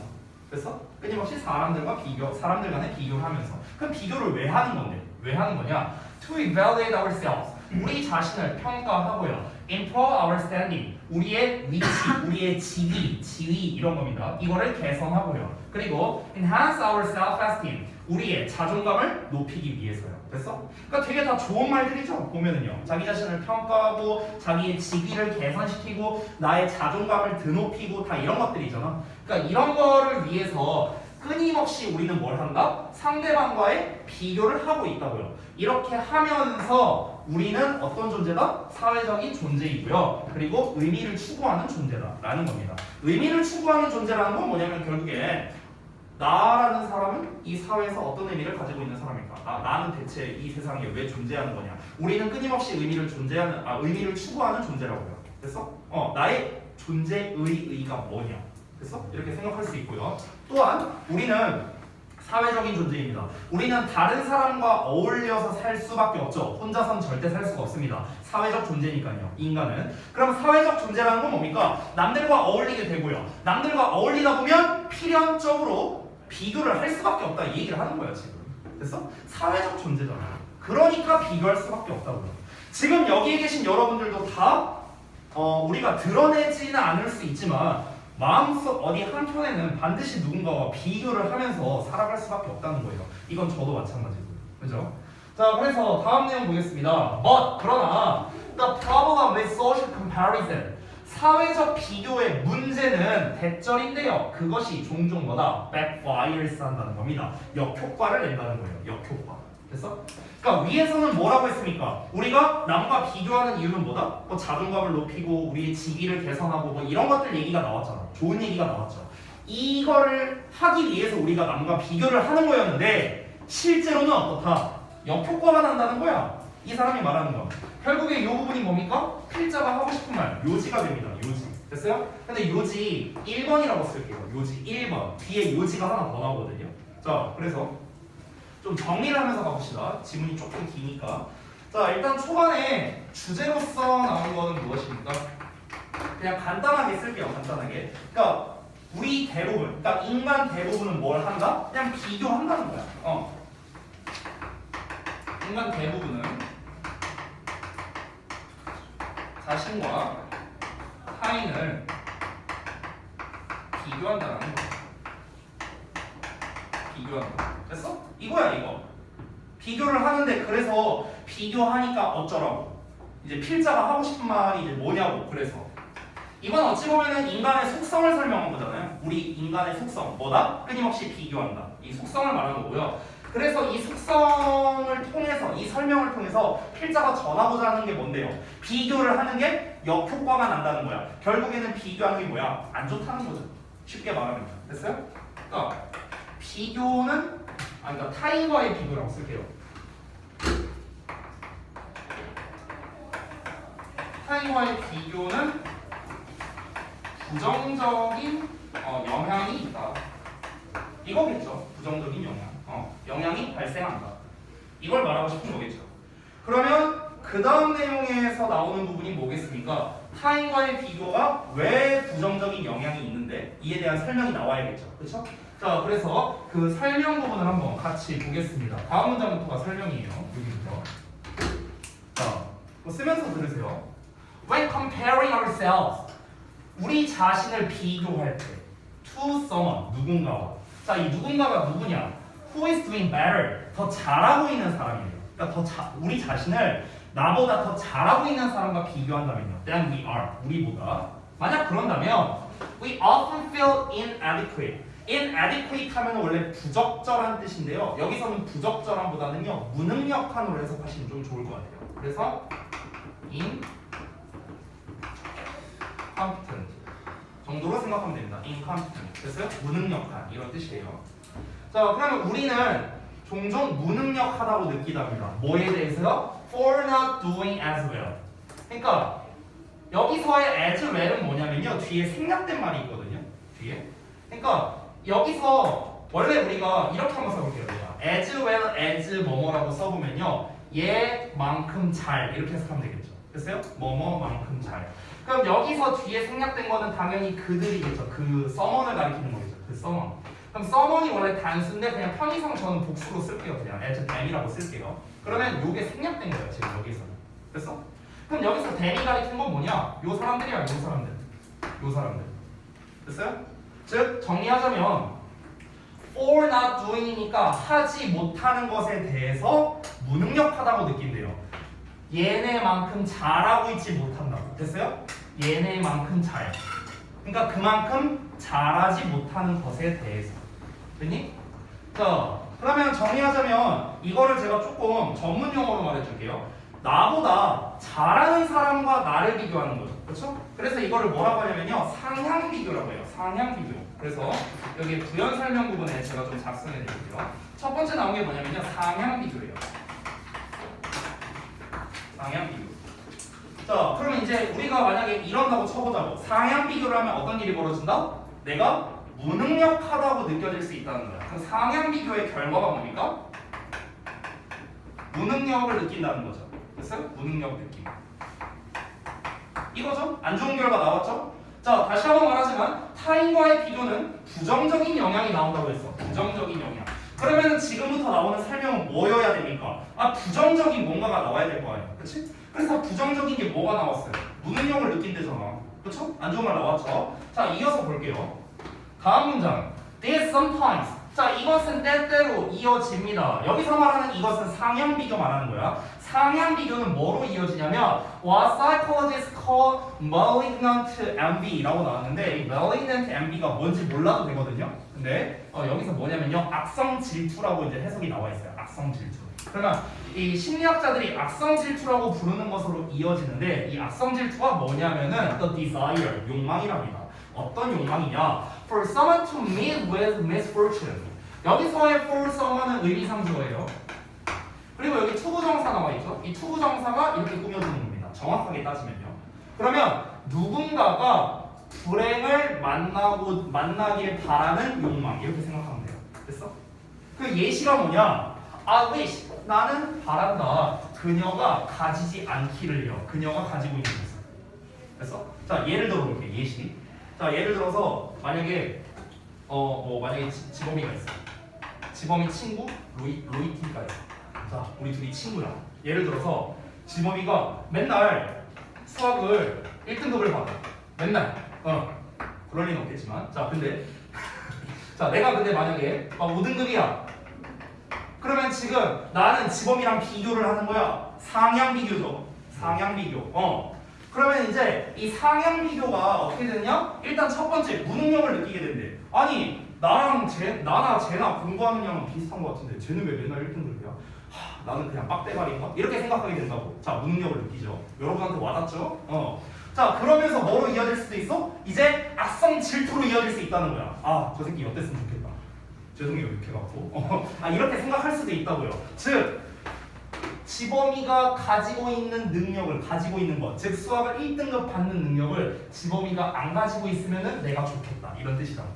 Speaker 1: 그래서 끊임없이 사람들 간의 비교를 하면서. 그럼 비교를 왜 하는 건데? 왜 하는 거냐? To evaluate ourselves. 우리 자신을 평가하고요. improve our standing. 우리의 위치, 우리의 지위 이런 겁니다. 이거를 개선하고요. 그리고 enhance our self-esteem. 우리의 자존감을 높이기 위해서요. 됐어? 그러니까 되게 다 좋은 말들이죠. 보면은요. 자기 자신을 평가하고 자기의 직위를 개선시키고 나의 자존감을 드높이고 다 이런 것들이잖아. 그러니까 이런 거를 위해서 끊임없이 우리는 뭘 한다? 상대방과의 비교를 하고 있다고요. 이렇게 하면서 우리는 어떤 존재다? 사회적인 존재이고요. 그리고 의미를 추구하는 존재다라는 겁니다. 의미를 추구하는 존재라는 건 뭐냐면 결국에 나라는 사람은 이 사회에서 어떤 의미를 가지고 있는 사람일까? 나는 대체 이 세상에 왜 존재하는 거냐? 우리는 끊임없이 의미를 추구하는 존재라고요. 됐어? 나의 존재의 의의가 뭐냐? 됐어? 이렇게 생각할 수 있고요. 또한 우리는 사회적인 존재입니다. 우리는 다른 사람과 어울려서 살 수밖에 없죠. 혼자선 절대 살 수가 없습니다. 사회적 존재니까요. 인간은. 그럼 사회적 존재라는 건 뭡니까? 남들과 어울리게 되고요. 남들과 어울리다 보면 필연적으로 비교를 할 수밖에 없다 이 얘기를 하는 거야 지금. 됐어? 사회적 존재잖아. 그러니까 비교할 수밖에 없다고요. 지금 여기에 계신 여러분들도 다 우리가 드러내지는 않을 수 있지만 마음속 어디 한켠에는 반드시 누군가와 비교를 하면서 살아갈 수밖에 없다는 거예요. 이건 저도 마찬가지고요. 그죠? 자, 그래서 다음 내용 보겠습니다. 그러나 the problem with social comparison 사회적 비교의 문제는 대절인데요. 그것이 종종 뭐다? backfires 한다는 겁니다. 역효과를 낸다는 거예요. 역효과. 됐어? 그러니까 위에서는 뭐라고 했습니까? 우리가 남과 비교하는 이유는 뭐다? 뭐 자존감을 높이고 우리의 직위를 개선하고 뭐 이런 것들 얘기가 나왔잖아. 좋은 얘기가 나왔죠. 이거를 하기 위해서 우리가 남과 비교를 하는 거였는데 실제로는 어떻다? 역효과가 난다는 거야. 이 사람이 말하는 거. 결국에 이 부분이 뭡니까? 필자가 하고 싶은 말 요지가 됩니다. 요지. 됐어요? 근데 요지 1번이라고 쓸게요. 요지 1번. 뒤에 요지가 하나 더 나오거든요. 자, 그래서 좀 정리를 하면서 가봅시다. 지문이 조금 기니까. 자, 일단 초반에 주제로서 나온 거는 무엇입니까? 그냥 간단하게 쓸게요. 간단하게. 그러니까 우리 대부분, 그러니까 인간 대부분은 뭘 한다? 그냥 비교한다는 거야. 인간 대부분은 자신과 타인을 비교한다는 거야. 비교한다. 됐어? 이거야 이거. 비교를 하는데 그래서 비교하니까 어쩌라고. 이제 필자가 하고 싶은 말이 이제 뭐냐고. 그래서 이건 어찌 보면은 인간의 속성을 설명한 거잖아요. 우리 인간의 속성 뭐다? 끊임없이 비교한다. 이 속성을 말하는 거고요. 그래서 이 속성을 통해서 이 설명을 통해서 필자가 전하고자 하는 게 뭔데요? 비교를 하는 게 역효과가 난다는 거야. 결국에는 비교하는 게 뭐야? 안 좋다는 거죠. 쉽게 말하면. 됐어요? 그러니까 비교는 그러니까 타인과의 비교라고 쓸게요. 타인과의 비교는 부정적인 영향이 있다. 이거겠죠. 부정적인 영향이 발생한다. 이걸 말하고 싶은 거겠죠. 그러면 그 다음 내용에서 나오는 부분이 뭐겠습니까? 타인과의 비교가 왜 부정적인 영향이 있는데 이에 대한 설명이 나와야겠죠. 그렇죠? 자, 그래서 그 설명 부분을 한번 같이 보겠습니다. 다음 문장부터가 설명이에요. 여기부터. 자, 뭐 쓰면서 들으세요. When comparing ourselves, 우리 자신을 비교할 때 to someone, 누군가와. 자, 이 누군가가 누구냐? Who is doing better? 더 잘하고 있는 사람이에요. 그러니까 우리 자신을 나보다 더 잘하고 있는 사람과 비교한다면요. Than we are, 우리보다. 만약 그런다면 we often feel inadequate. inadequate 하면 원래 부적절한 뜻인데요. 여기서는 부적절함보다는요 무능력한으로 해석하시면 좀 좋을 것 같아요. 그래서 incompetent 정도로 생각하면 됩니다. incompetent. 됐어요? 무능력한 이런 뜻이에요. 자, 그러면 우리는 종종 무능력하다고 느끼답니다. 뭐에 대해서요? For not doing as well. 그러니까 여기서의 as well은 뭐냐면요. 뒤에 생략된 말이 있거든요. 뒤에. 그러니까 여기서 원래 우리가 이렇게 한번 써볼게요. as well as 뭐뭐라고 써보면요. 얘만큼 잘 이렇게 해석하면 되겠죠. 됐어요? 뭐뭐만큼 잘. 그럼 여기서 뒤에 생략된 거는 당연히 그들이겠죠. 그 someone을 가리키는 거겠죠. 그 someone. 그럼 someone이 원래 단수인데 그냥 편의상 저는 복수로 쓸게요. 그냥 as them이라고 쓸게요. 그러면 요게 생략된 거예요. 지금 여기서는. 됐어? 그럼 여기서 then이 가리키는 건 뭐냐? 요 사람들이야, 요 사람들. 요 사람들. 됐어요? 즉 정리하자면 for not doing이니까 하지 못하는 것에 대해서 무능력하다고 느낀대요. 얘네만큼 잘하고 있지 못한다고. 됐어요? 얘네만큼 잘. 그러니까 그만큼 잘하지 못하는 것에 대해서. 됐니? 자, 그러면 정리하자면 이거를 제가 조금 전문 용어로 말해줄게요. 나보다 잘하는 사람과 나를 비교하는 거죠. 그렇죠? 그래서 이거를 뭐라고 하냐면요. 상향 비교라고 해요. 상향 비교. 그래서 여기 부연 설명 부분에 제가 좀 작성해 드릴게요. 첫 번째 나온 게 뭐냐면요. 상향 비교예요. 상향 비교. 자, 그러면 이제 우리가 만약에 이런다고 쳐보자고. 상향 비교를 하면 어떤 일이 벌어진다? 내가 무능력하다고 느껴질 수 있다는 거야. 그럼 상향 비교의 결과가 뭡니까? 무능력을 느낀다는 거죠. 됐어요? 무능력 느낌. 이거죠? 안 좋은 결과 나왔죠? 자, 다시 한번 말하지만 타인과의 비교는 부정적인 영향이 나온다고 했어. 부정적인 영향. 그러면 지금부터 나오는 설명은 뭐여야 됩니까? 아, 부정적인 뭔가가 나와야 될 거 아니야. 그치? 그래서 부정적인 게 뭐가 나왔어요? 무능력을 느낀대잖아. 그쵸? 안 좋은 말 나왔죠? 자, 이어서 볼게요. 다음 문장. This sometimes. 자, 이것은 때때로 이어집니다. 여기서 말하는 이것은 상향 비교 말하는 거야. 상향 비교는 뭐로 이어지냐면 what psychologists call malignant envy라고 나왔는데 이 malignant envy가 뭔지 몰라도 되거든요. 근데 여기서 뭐냐면요. 악성 질투라고 이제 해석이 나와 있어요. 악성 질투. 그러면 이 심리학자들이 악성 질투라고 부르는 것으로 이어지는데 이 악성 질투가 뭐냐면은 the desire, 욕망이랍니다. 어떤 욕망이냐? For someone to meet with misfortune. 여기서의 for someone은 의미상주어예요. 그리고 여기 투부정사 나와 있죠? 이 투부정사가 이렇게 꾸며주는 겁니다. 정확하게 따지면요. 그러면 누군가가 불행을 만나길 바라는 욕망 이렇게 생각하면 돼요. 됐어? 그 예시가 뭐냐? I wish 나는 바란다. 그녀가 가지지 않기를요. 그녀가 가지고 있는 것을. 됐어? 자, 예를 들어 볼게. 예시. 자, 예를 들어서 만약에 만약에 지범이가 있어. 지범이 친구 로이티가 있어. 자, 우리 둘이 친구야. 예를 들어서 지범이가 맨날 수학을 1등급을 받아. 맨날. 그럴 리는 없겠지만. 자, 근데 자, 내가 근데 만약에 5등급이야. 그러면 지금 나는 지범이랑 비교를 하는 거야. 상향 비교죠. 상향 비교. 그러면 이제 이 상향 비교가 어떻게 되냐? 일단 첫 번째 무능력을 느끼게 된대. 아니 나나 쟤나 공부하는 양은 비슷한 것 같은데 쟤는 왜 맨날 1등급이야? 나는 그냥 빡대가리인가? 이렇게 생각하게 된다고. 자, 무능력을 느끼죠. 여러분한테 와닿죠? 자, 그러면서 뭐로 이어질 수도 있어? 이제 악성 질투로 이어질 수 있다는 거야. 아, 저 새끼 어땠으면 좋겠다. 죄송해요, 이렇게 갖고. 이렇게 생각할 수도 있다고요. 즉 지범이가 가지고 있는 능력을 가지고 있는 것, 즉 수학을 1등급 받는 능력을 지범이가 안 가지고 있으면은 내가 좋겠다 이런 뜻이라고.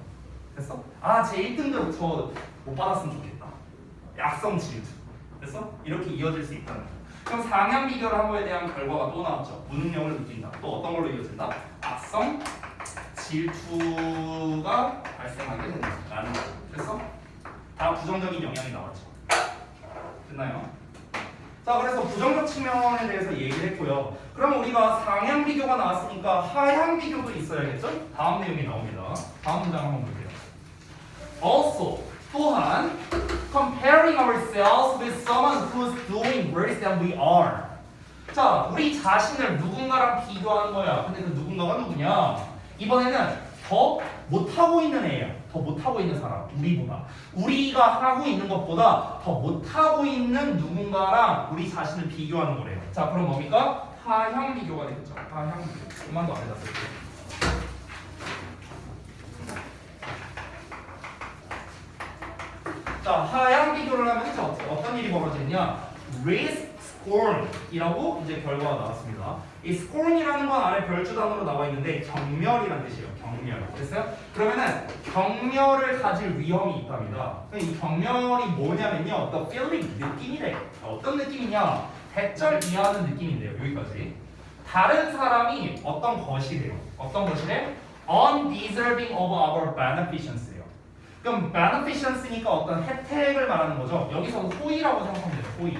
Speaker 1: 됐어? 아, 제 1등급 저 못 받았으면 좋겠다. 악성 질투. 됐어? 이렇게 이어질 수 있다는 거야. 그럼 상향 비교를 한 거에 대한 결과가 또 나왔죠. 무능력을 느낀다. 또 어떤 걸로 이어진다? 악성 질투가 발생하게 된다라는 거죠. 됐어? 다 부정적인 영향이 나왔죠. 됐나요? 자, 그래서 부정적 측면에 대해서 얘기를 했고요. 그럼 우리가 상향 비교가 나왔으니까 하향 비교도 있어야겠죠? 다음 내용이 나옵니다. 다음 문장 한번 볼게요. Also, 또한 comparing ourselves with someone who's doing worse than we are. 자, 우리 자신을 누군가랑 비교하는 거야. 근데 그 누군가가 누구냐? 이번에는 더 못하고 있는 애야. 더 못하고 있는 사람, 우리보다. 우리가 하고 있는 것보다 더 못하고 있는 누군가랑 우리 자신을 비교하는 거래요. 자, 그럼 뭡니까? 하향 비교가 되겠죠. 하향 비교. 그만 더 안에다 쓸게요. 자, 하향 비교를 하면 이제 어떤 일이 벌어지냐? risk scorn이라고 이제 결과가 나왔습니다. 이 scorn이라는 건 아래 별주단으로 나와 있는데 경멸이라는 뜻이에요. 경멸. 됐어요? 그러면은 경멸을 가질 위험이 있답니다. 이 경멸이 뭐냐면요, the feeling 느낌이래. 어떤 느낌이냐? 대절 이하하는 느낌인데요. 여기까지. 다른 사람이 어떤 것이래요. 어떤 것이래? undeserving of our beneficence예요. 그럼 beneficence니까 어떤 혜택을 말하는 거죠. 여기서 호의라고 생각하면 돼요. 호의.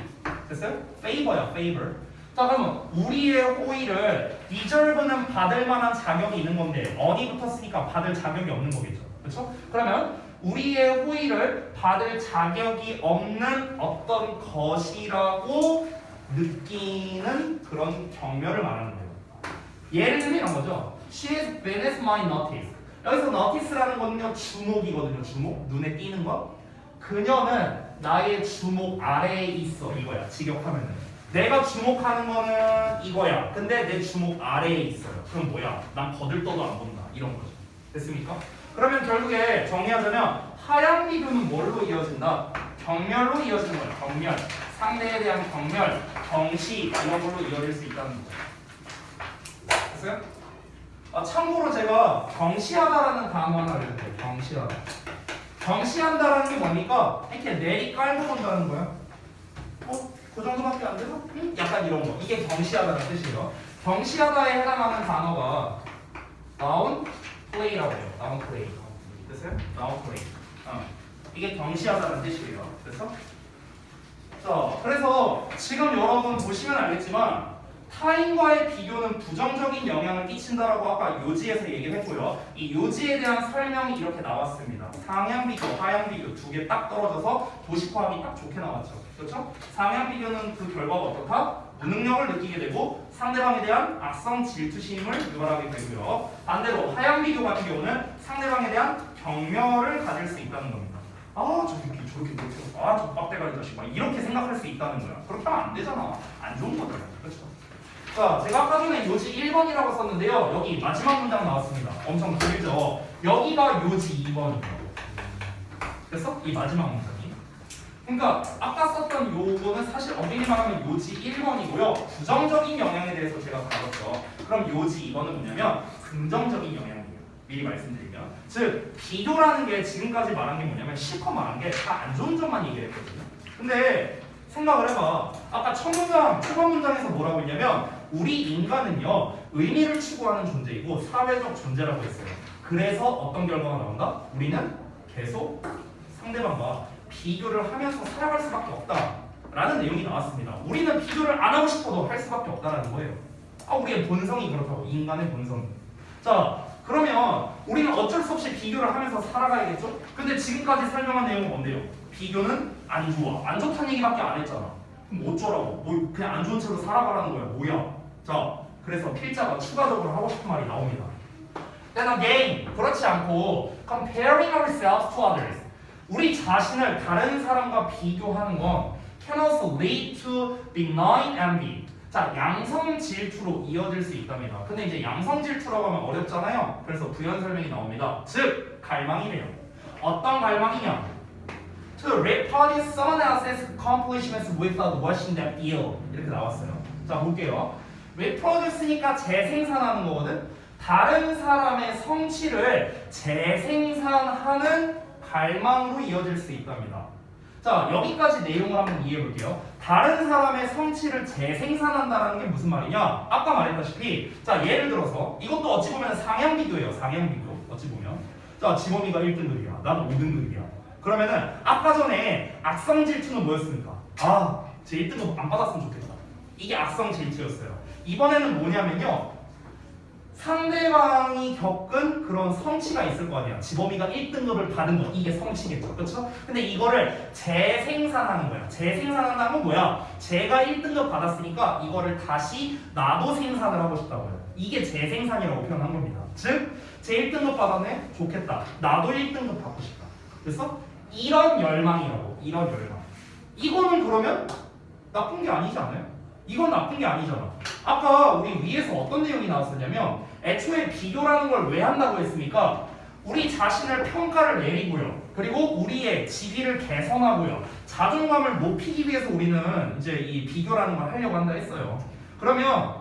Speaker 1: 됐어요? favor야, favor. 자, 그러면 우리의 호의를 deserve는 받을 만한 자격이 있는 건데 on이 붙었으니까 받을 자격이 없는 거겠죠. 그렇죠? 그러면 우리의 호의를 받을 자격이 없는 어떤 것이라고 느끼는 그런 경멸을 말하는 거예요. 예를 들면 이런 거죠. She is beneath my notice. 여기서 notice라는 거는요 주목이거든요. 주목, 눈에 띄는 거. 그녀는 나의 주목 아래에 있어. 이거야. 직역하면은. 내가 주목하는 거는 이거야. 근데 내 주목 아래에 있어요. 그럼 뭐야? 난 거들떠도 안 본다. 이런 거죠. 됐습니까? 그러면 결국에 정리하자면 하향 비교는 뭘로 이어진다? 경멸로 이어지는 거예요. 경멸. 상대에 대한 경멸, 경시 이런 걸로 이어질 수 있다는 거죠. 됐어요? 참고로 제가 경시하다라는 단어 하나 알려드릴게요. 경시하다. 경시한다라는 게 뭡니까? 이렇게 내리 깔고 본다는 거야. 그 정도밖에 안 돼서? 약간 이런 거. 이게 경시하다는 뜻이에요. 경시하다에 해당하는 단어가 noun play라고 해요. noun play. 됐어요? noun play. 이게 경시하다는 뜻이에요. 그래서 자, 그래서 지금 여러분 보시면 알겠지만 타인과의 비교는 부정적인 영향을 끼친다라고 아까 요지에서 얘기를 했고요. 이 요지에 대한 설명이 이렇게 나왔습니다. 상향 비교, 하향 비교 두 개 딱 떨어져서 도식화하기 딱 좋게 나왔죠. 그렇죠? 상향 비교는 그 결과가 어떻다? 무능력을 느끼게 되고 상대방에 대한 악성 질투심을 유발하게 되고요. 반대로 하향 비교 같은 경우는 상대방에 대한 경멸을 가질 수 있다는 겁니다. 저 새끼 저렇게 못해서 저 빡대가리 자식 막 이렇게 생각할 수 있다는 거야. 그렇게 하면 안 되잖아. 안 좋은 거잖아. 그렇죠? 자, 제가 아까 전에 요지 1번이라고 썼는데요. 여기 마지막 문장 나왔습니다. 엄청 길죠? 여기가 요지 2번이에요. 됐어? 이 마지막 문장이. 그러니까 아까 썼던 요거는 사실 엄밀히 말하면 요지 1번이고요. 부정적인 영향에 대해서 제가 다뤘죠. 그럼 요지 2번은 뭐냐면 긍정적인 영향이에요. 미리 말씀드리면. 즉, 비교라는 게 지금까지 말한 게 뭐냐면 실컷 말한 게 다 안 좋은 점만 얘기했거든요. 근데 생각을 해봐. 아까 첫 문장, 초반 문장에서 뭐라고 했냐면 우리 인간은요 의미를 추구하는 존재이고 사회적 존재라고 했어요. 그래서 어떤 결과가 나온다? 우리는 계속 상대방과 비교를 하면서 살아갈 수밖에 없다라는 내용이 나왔습니다. 우리는 비교를 안 하고 싶어도 할 수밖에 없다라는 거예요. 우리의 본성이 그렇다고. 인간의 본성. 자, 그러면 우리는 어쩔 수 없이 비교를 하면서 살아가야겠죠? 근데 지금까지 설명한 내용은 뭔데요? 비교는 안 좋아. 안 좋다는 얘기밖에 안 했잖아. 그럼 어쩌라고? 뭐 그냥 안 좋은 채로 살아가라는 거야. 뭐야? 자, 그래서 필자가 추가적으로 하고 싶은 말이 나옵니다. Then again, 그렇지 않고 comparing ourselves to others. 우리 자신을 다른 사람과 비교하는 건 can also lead to benign envy. 자, 양성 질투로 이어질 수 있답니다. 근데 이제 양성 질투라고 하면 어렵잖아요. 그래서 부연 설명이 나옵니다. 즉, 갈망이래요. 어떤 갈망이냐? To reproduce someone else's accomplishments without watching them ill. 이렇게 나왔어요. 자, 볼게요. reproduce니까 재생산하는 거거든. 다른 사람의 성취를 재생산하는 갈망으로 이어질 수 있답니다. 자, 여기까지 내용을 한번 이해해 볼게요. 다른 사람의 성취를 재생산한다는 게 무슨 말이냐? 아까 말했다시피, 자, 예를 들어서 이것도 어찌 보면 상향 비교예요. 상향 비교. 어찌 보면. 자, 지범이가 1등급이야. 나도 5등급이야. 그러면은 아까 전에 악성 질투는 뭐였습니까? 제 1등급 안 받았으면 좋겠다. 이게 악성 질투였어요. 이번에는 뭐냐면요. 상대방이 겪은 그런 성취가 있을 거 아니야. 지범이가 1등급을 받은 거. 이게 성취겠죠. 그렇죠? 근데 이거를 재생산하는 거야. 재생산한다는 건 뭐야? 제가 1등급 받았으니까 이거를 다시 나도 생산을 하고 싶다고요. 이게 재생산이라고 표현한 겁니다. 즉, 제 1등급 받았네? 좋겠다. 나도 1등급 받고 싶다. 그래서 이런 열망이라고. 이런 열망. 이거는 그러면 나쁜 게 아니지 않아요? 이건 나쁜 게 아니잖아. 아까 우리 위에서 어떤 내용이 나왔었냐면 애초에 비교라는 걸 왜 한다고 했습니까? 우리 자신을 평가를 내리고요. 그리고 우리의 지위를 개선하고요. 자존감을 높이기 위해서 우리는 이제 이 비교라는 걸 하려고 한다 했어요. 그러면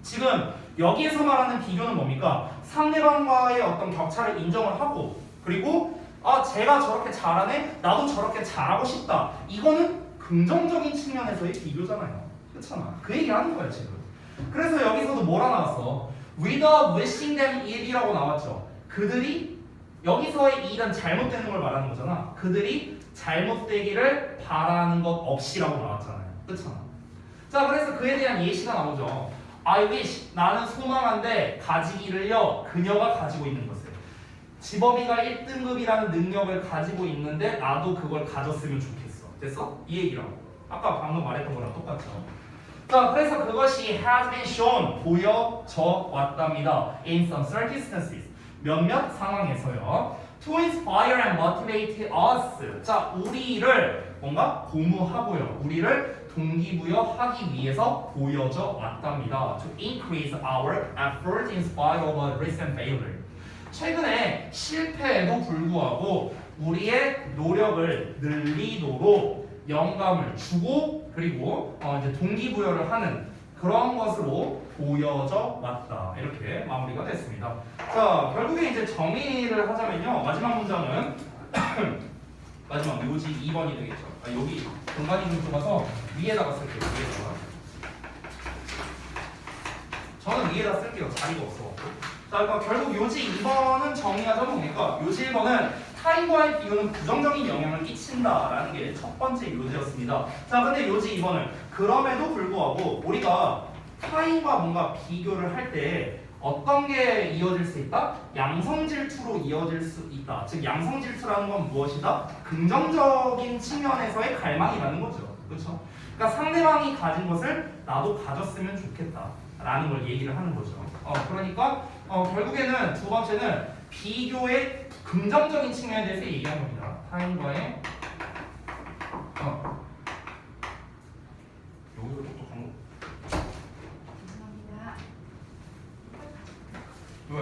Speaker 1: 지금 여기에서 말하는 비교는 뭡니까? 상대방과의 어떤 격차를 인정을 하고 그리고 제가 저렇게 잘하네? 나도 저렇게 잘하고 싶다. 이거는 긍정적인 측면에서의 비교잖아요. 그렇잖아. 그 얘기 하는 거야 지금. 그래서 여기서도 뭐라 나왔어? Without wishing them ill이라고 나왔죠. 그들이 여기서의 일은 잘못되는 걸 말하는 거잖아. 그들이 잘못되기를 바라는 것 없이라고 나왔잖아요. 그렇잖아. 자, 그래서 그에 대한 예시가 나오죠. I wish, 나는 소망한데 가지기를요 그녀가 가지고 있는 것을. 지범이가 1등급이라는 능력을 가지고 있는데 나도 그걸 가졌으면 좋겠어. 됐어? 이 얘기라고. 아까 방금 말했던 거랑 똑같죠. 자, 그래서 그것이 has been shown, 보여져 왔답니다. In some circumstances, 몇몇 상황에서요. To inspire and motivate us. 자, 우리를 뭔가 고무하고요. 우리를 동기부여하기 위해서 보여져 왔답니다. To increase our effort in spite of a recent failure. 최근에 실패에도 불구하고 우리의 노력을 늘리도록 영감을 주고 그리고 이제 동기부여를 하는 그런 것으로 보여져 왔다. 이렇게 마무리가 됐습니다. 자, 결국에 이제 정의를 하자면요. 마지막 문장은 마지막 요지 2번이 되겠죠. 여기 공간이 좀 좁아서 위에다가 쓸게요. 위에다가. 저는 위에다 쓸게요. 자리가 없어. 자, 그러니까 결국 요지 2번은 정의하자면 뭡니까? 요지 1번은 타인과의 비교는 부정적인 영향을 끼친다라는 게 첫 번째 요지였습니다. 자, 근데 요지 2번은 그럼에도 불구하고 우리가 타인과 뭔가 비교를 할 때 어떤 게 이어질 수 있다? 양성 질투로 이어질 수 있다. 즉 양성 질투라는 건 무엇이다? 긍정적인 측면에서의 갈망이라는 거죠. 그렇죠? 그러니까 상대방이 가진 것을 나도 가졌으면 좋겠다라는 걸 얘기를 하는 거죠. 그러니까 결국에는 두 번째는 비교의 긍정적인 측면에 대해서 얘기한 겁니다. 타인과의 여기서 똑똑한 거.
Speaker 4: 죄송합니다.
Speaker 1: 왜?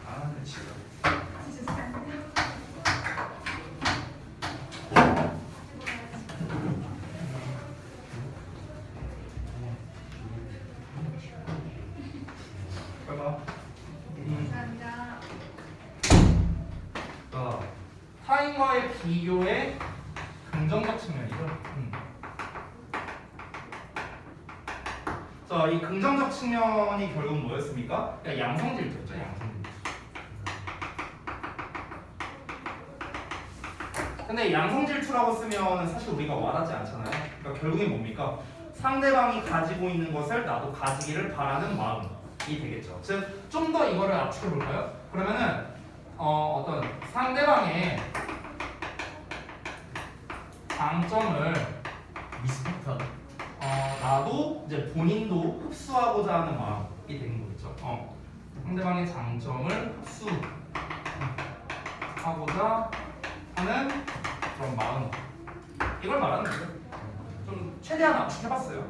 Speaker 1: 아, 진짜.
Speaker 4: 죄송합니다.
Speaker 1: 봐봐.
Speaker 4: 감사합니다.
Speaker 1: 자, 타인과의 비교의 긍정적 측면이죠. 자, 이 긍정적 측면이 결국 뭐였습니까? 그러니까 양성 질투였죠. 양성 질투. 근데 양성 질투라고 쓰면 사실 우리가 와닿지 않잖아요. 그러니까 결국엔 뭡니까? 상대방이 가지고 있는 것을 나도 가지기를 바라는 마음이 되겠죠. 즉, 좀 더 이거를 압축해 볼까요? 그러면은 어떤 상대방의 장점을
Speaker 3: 리스펙터.
Speaker 1: 나도 이제 본인도 흡수하고자 하는 마음이 되는 거겠죠. 상대방의 장점을 흡수하고자 하는 그런 마음. 이걸 말하는 거죠. 좀 최대한 압축해봤어요.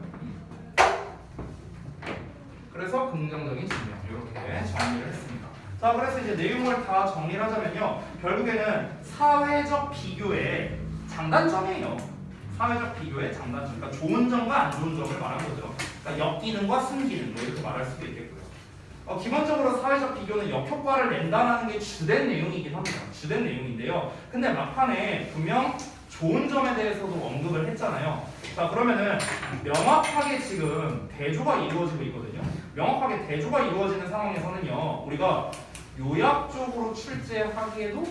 Speaker 1: 그래서 긍정적인 측면 이렇게 정리를 했습니다. 자, 그래서 이제 내용을 다 정리를 하자면요. 결국에는 사회적 비교의 장단점이에요. 사회적 비교의 장단점. 그러니까 좋은 점과 안 좋은 점을 말한 거죠. 그러니까 역기능과 순기능 뭐 이렇게 말할 수도 있겠고요. 기본적으로 사회적 비교는 역효과를 낸다는 게 주된 내용이긴 합니다. 주된 내용인데요. 근데 막판에 분명 좋은 점에 대해서도 언급을 했잖아요. 자, 그러면은 명확하게 지금 대조가 이루어지고 있거든요. 명확하게 대조가 이루어지는 상황에서는요, 우리가 요약적으로 출제하기에도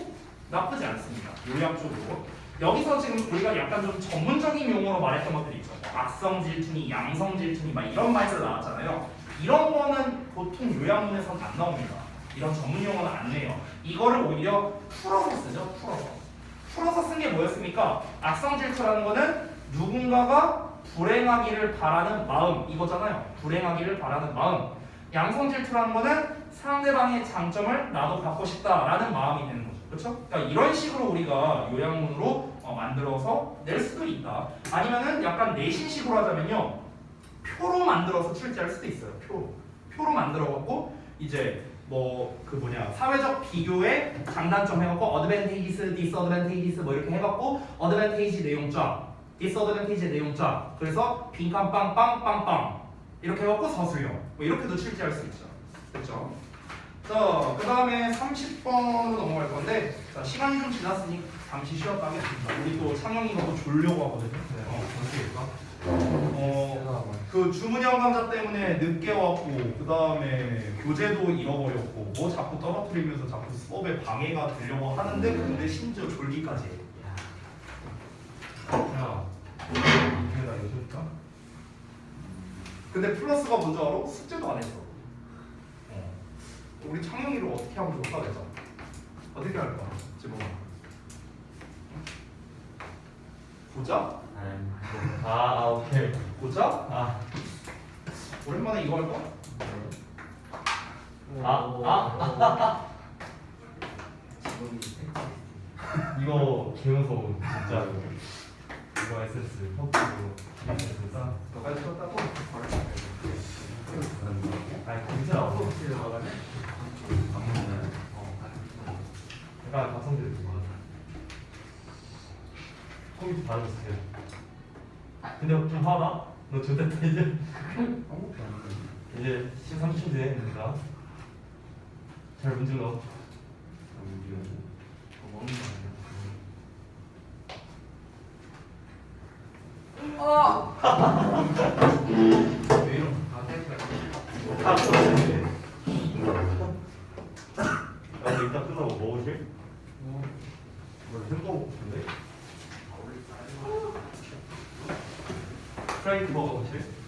Speaker 1: 나쁘지 않습니다. 요약적으로. 여기서 지금 우리가 약간 좀 전문적인 용어로 말했던 것들이 있죠. 악성 질투니, 양성 질투니, 막 이런 말들 나왔잖아요. 이런 거는 보통 요약문에서는 안 나옵니다. 이런 전문 용어는 안 내요. 이거를 오히려 풀어서 쓰죠. 풀어서 쓴 게 뭐였습니까? 악성 질투라는 거는 누군가가 불행하기를 바라는 마음 이거잖아요. 불행하기를 바라는 마음. 양성 질투라는 거는 상대방의 장점을 나도 갖고 싶다라는 마음이 되는 거죠. 그렇죠? 그러니까 이런 식으로 우리가 요약문으로 만들어서 낼 수도 있다. 아니면은 약간 내신식으로 하자면요. 표로 만들어서 출제할 수도 있어요. 표로 만들어 갖고 이제 사회적 비교의 장단점 해갖고 advantages, disadvantages 뭐 이렇게 해갖고 advantage 내용 쫙, disadvantage 내용 쫙. 그래서 빈칸 빵빵빵빵 이렇게 해갖고 서술형 뭐 이렇게도 출제할 수 있죠. 됐죠? 자, 그 다음에 30번으로 넘어갈 건데, 자, 시간이 좀 지났으니 잠시 쉬었다 하겠습니다. 우리 또 창영이가 또 졸려고 하거든요. 그 주문형 강좌 때문에 늦게 왔고, 그 다음에 교재도 잃어버렸고, 뭐 자꾸 떨어뜨리면서 자꾸 수업에 방해가 되려고 하는데, 근데 심지어 졸기까지 해.
Speaker 2: 야, 이게 나 여줄까?
Speaker 1: 근데 플러스가 뭔지 알아? 숙제도 안 했어. 우리 창영이를 어떻게 하면 좋을까 그래서 어떻게 할 거야? 지금 보자?
Speaker 2: 오케이.
Speaker 1: 보자?
Speaker 2: 아,
Speaker 1: 오랜만에 이거 할 거야?
Speaker 3: 직원이 팩트.
Speaker 2: 이거 개무서워, 진짜. 이거 에센스, 퍼프로 에센스 싸.
Speaker 1: 너까지 썼다고?
Speaker 2: 아니, 진짜 없어.
Speaker 3: 안 먹나요?
Speaker 2: 약간 각성들이 그거 같아. 컴퓨터 받아주세요. 근데 좀 화나? 너 좋댔다 이제.
Speaker 3: 아무것도 안 먹어요.
Speaker 2: 이제 13초 뒤에 됩니다. 잘 문제 넣어.
Speaker 3: 먹는 거 아니야?
Speaker 1: 왜 이런
Speaker 2: 야, 너 이따 끝나고 뭐 오실? 뭐 햄버거 먹고 싶은데? 프라이드 버거 오실?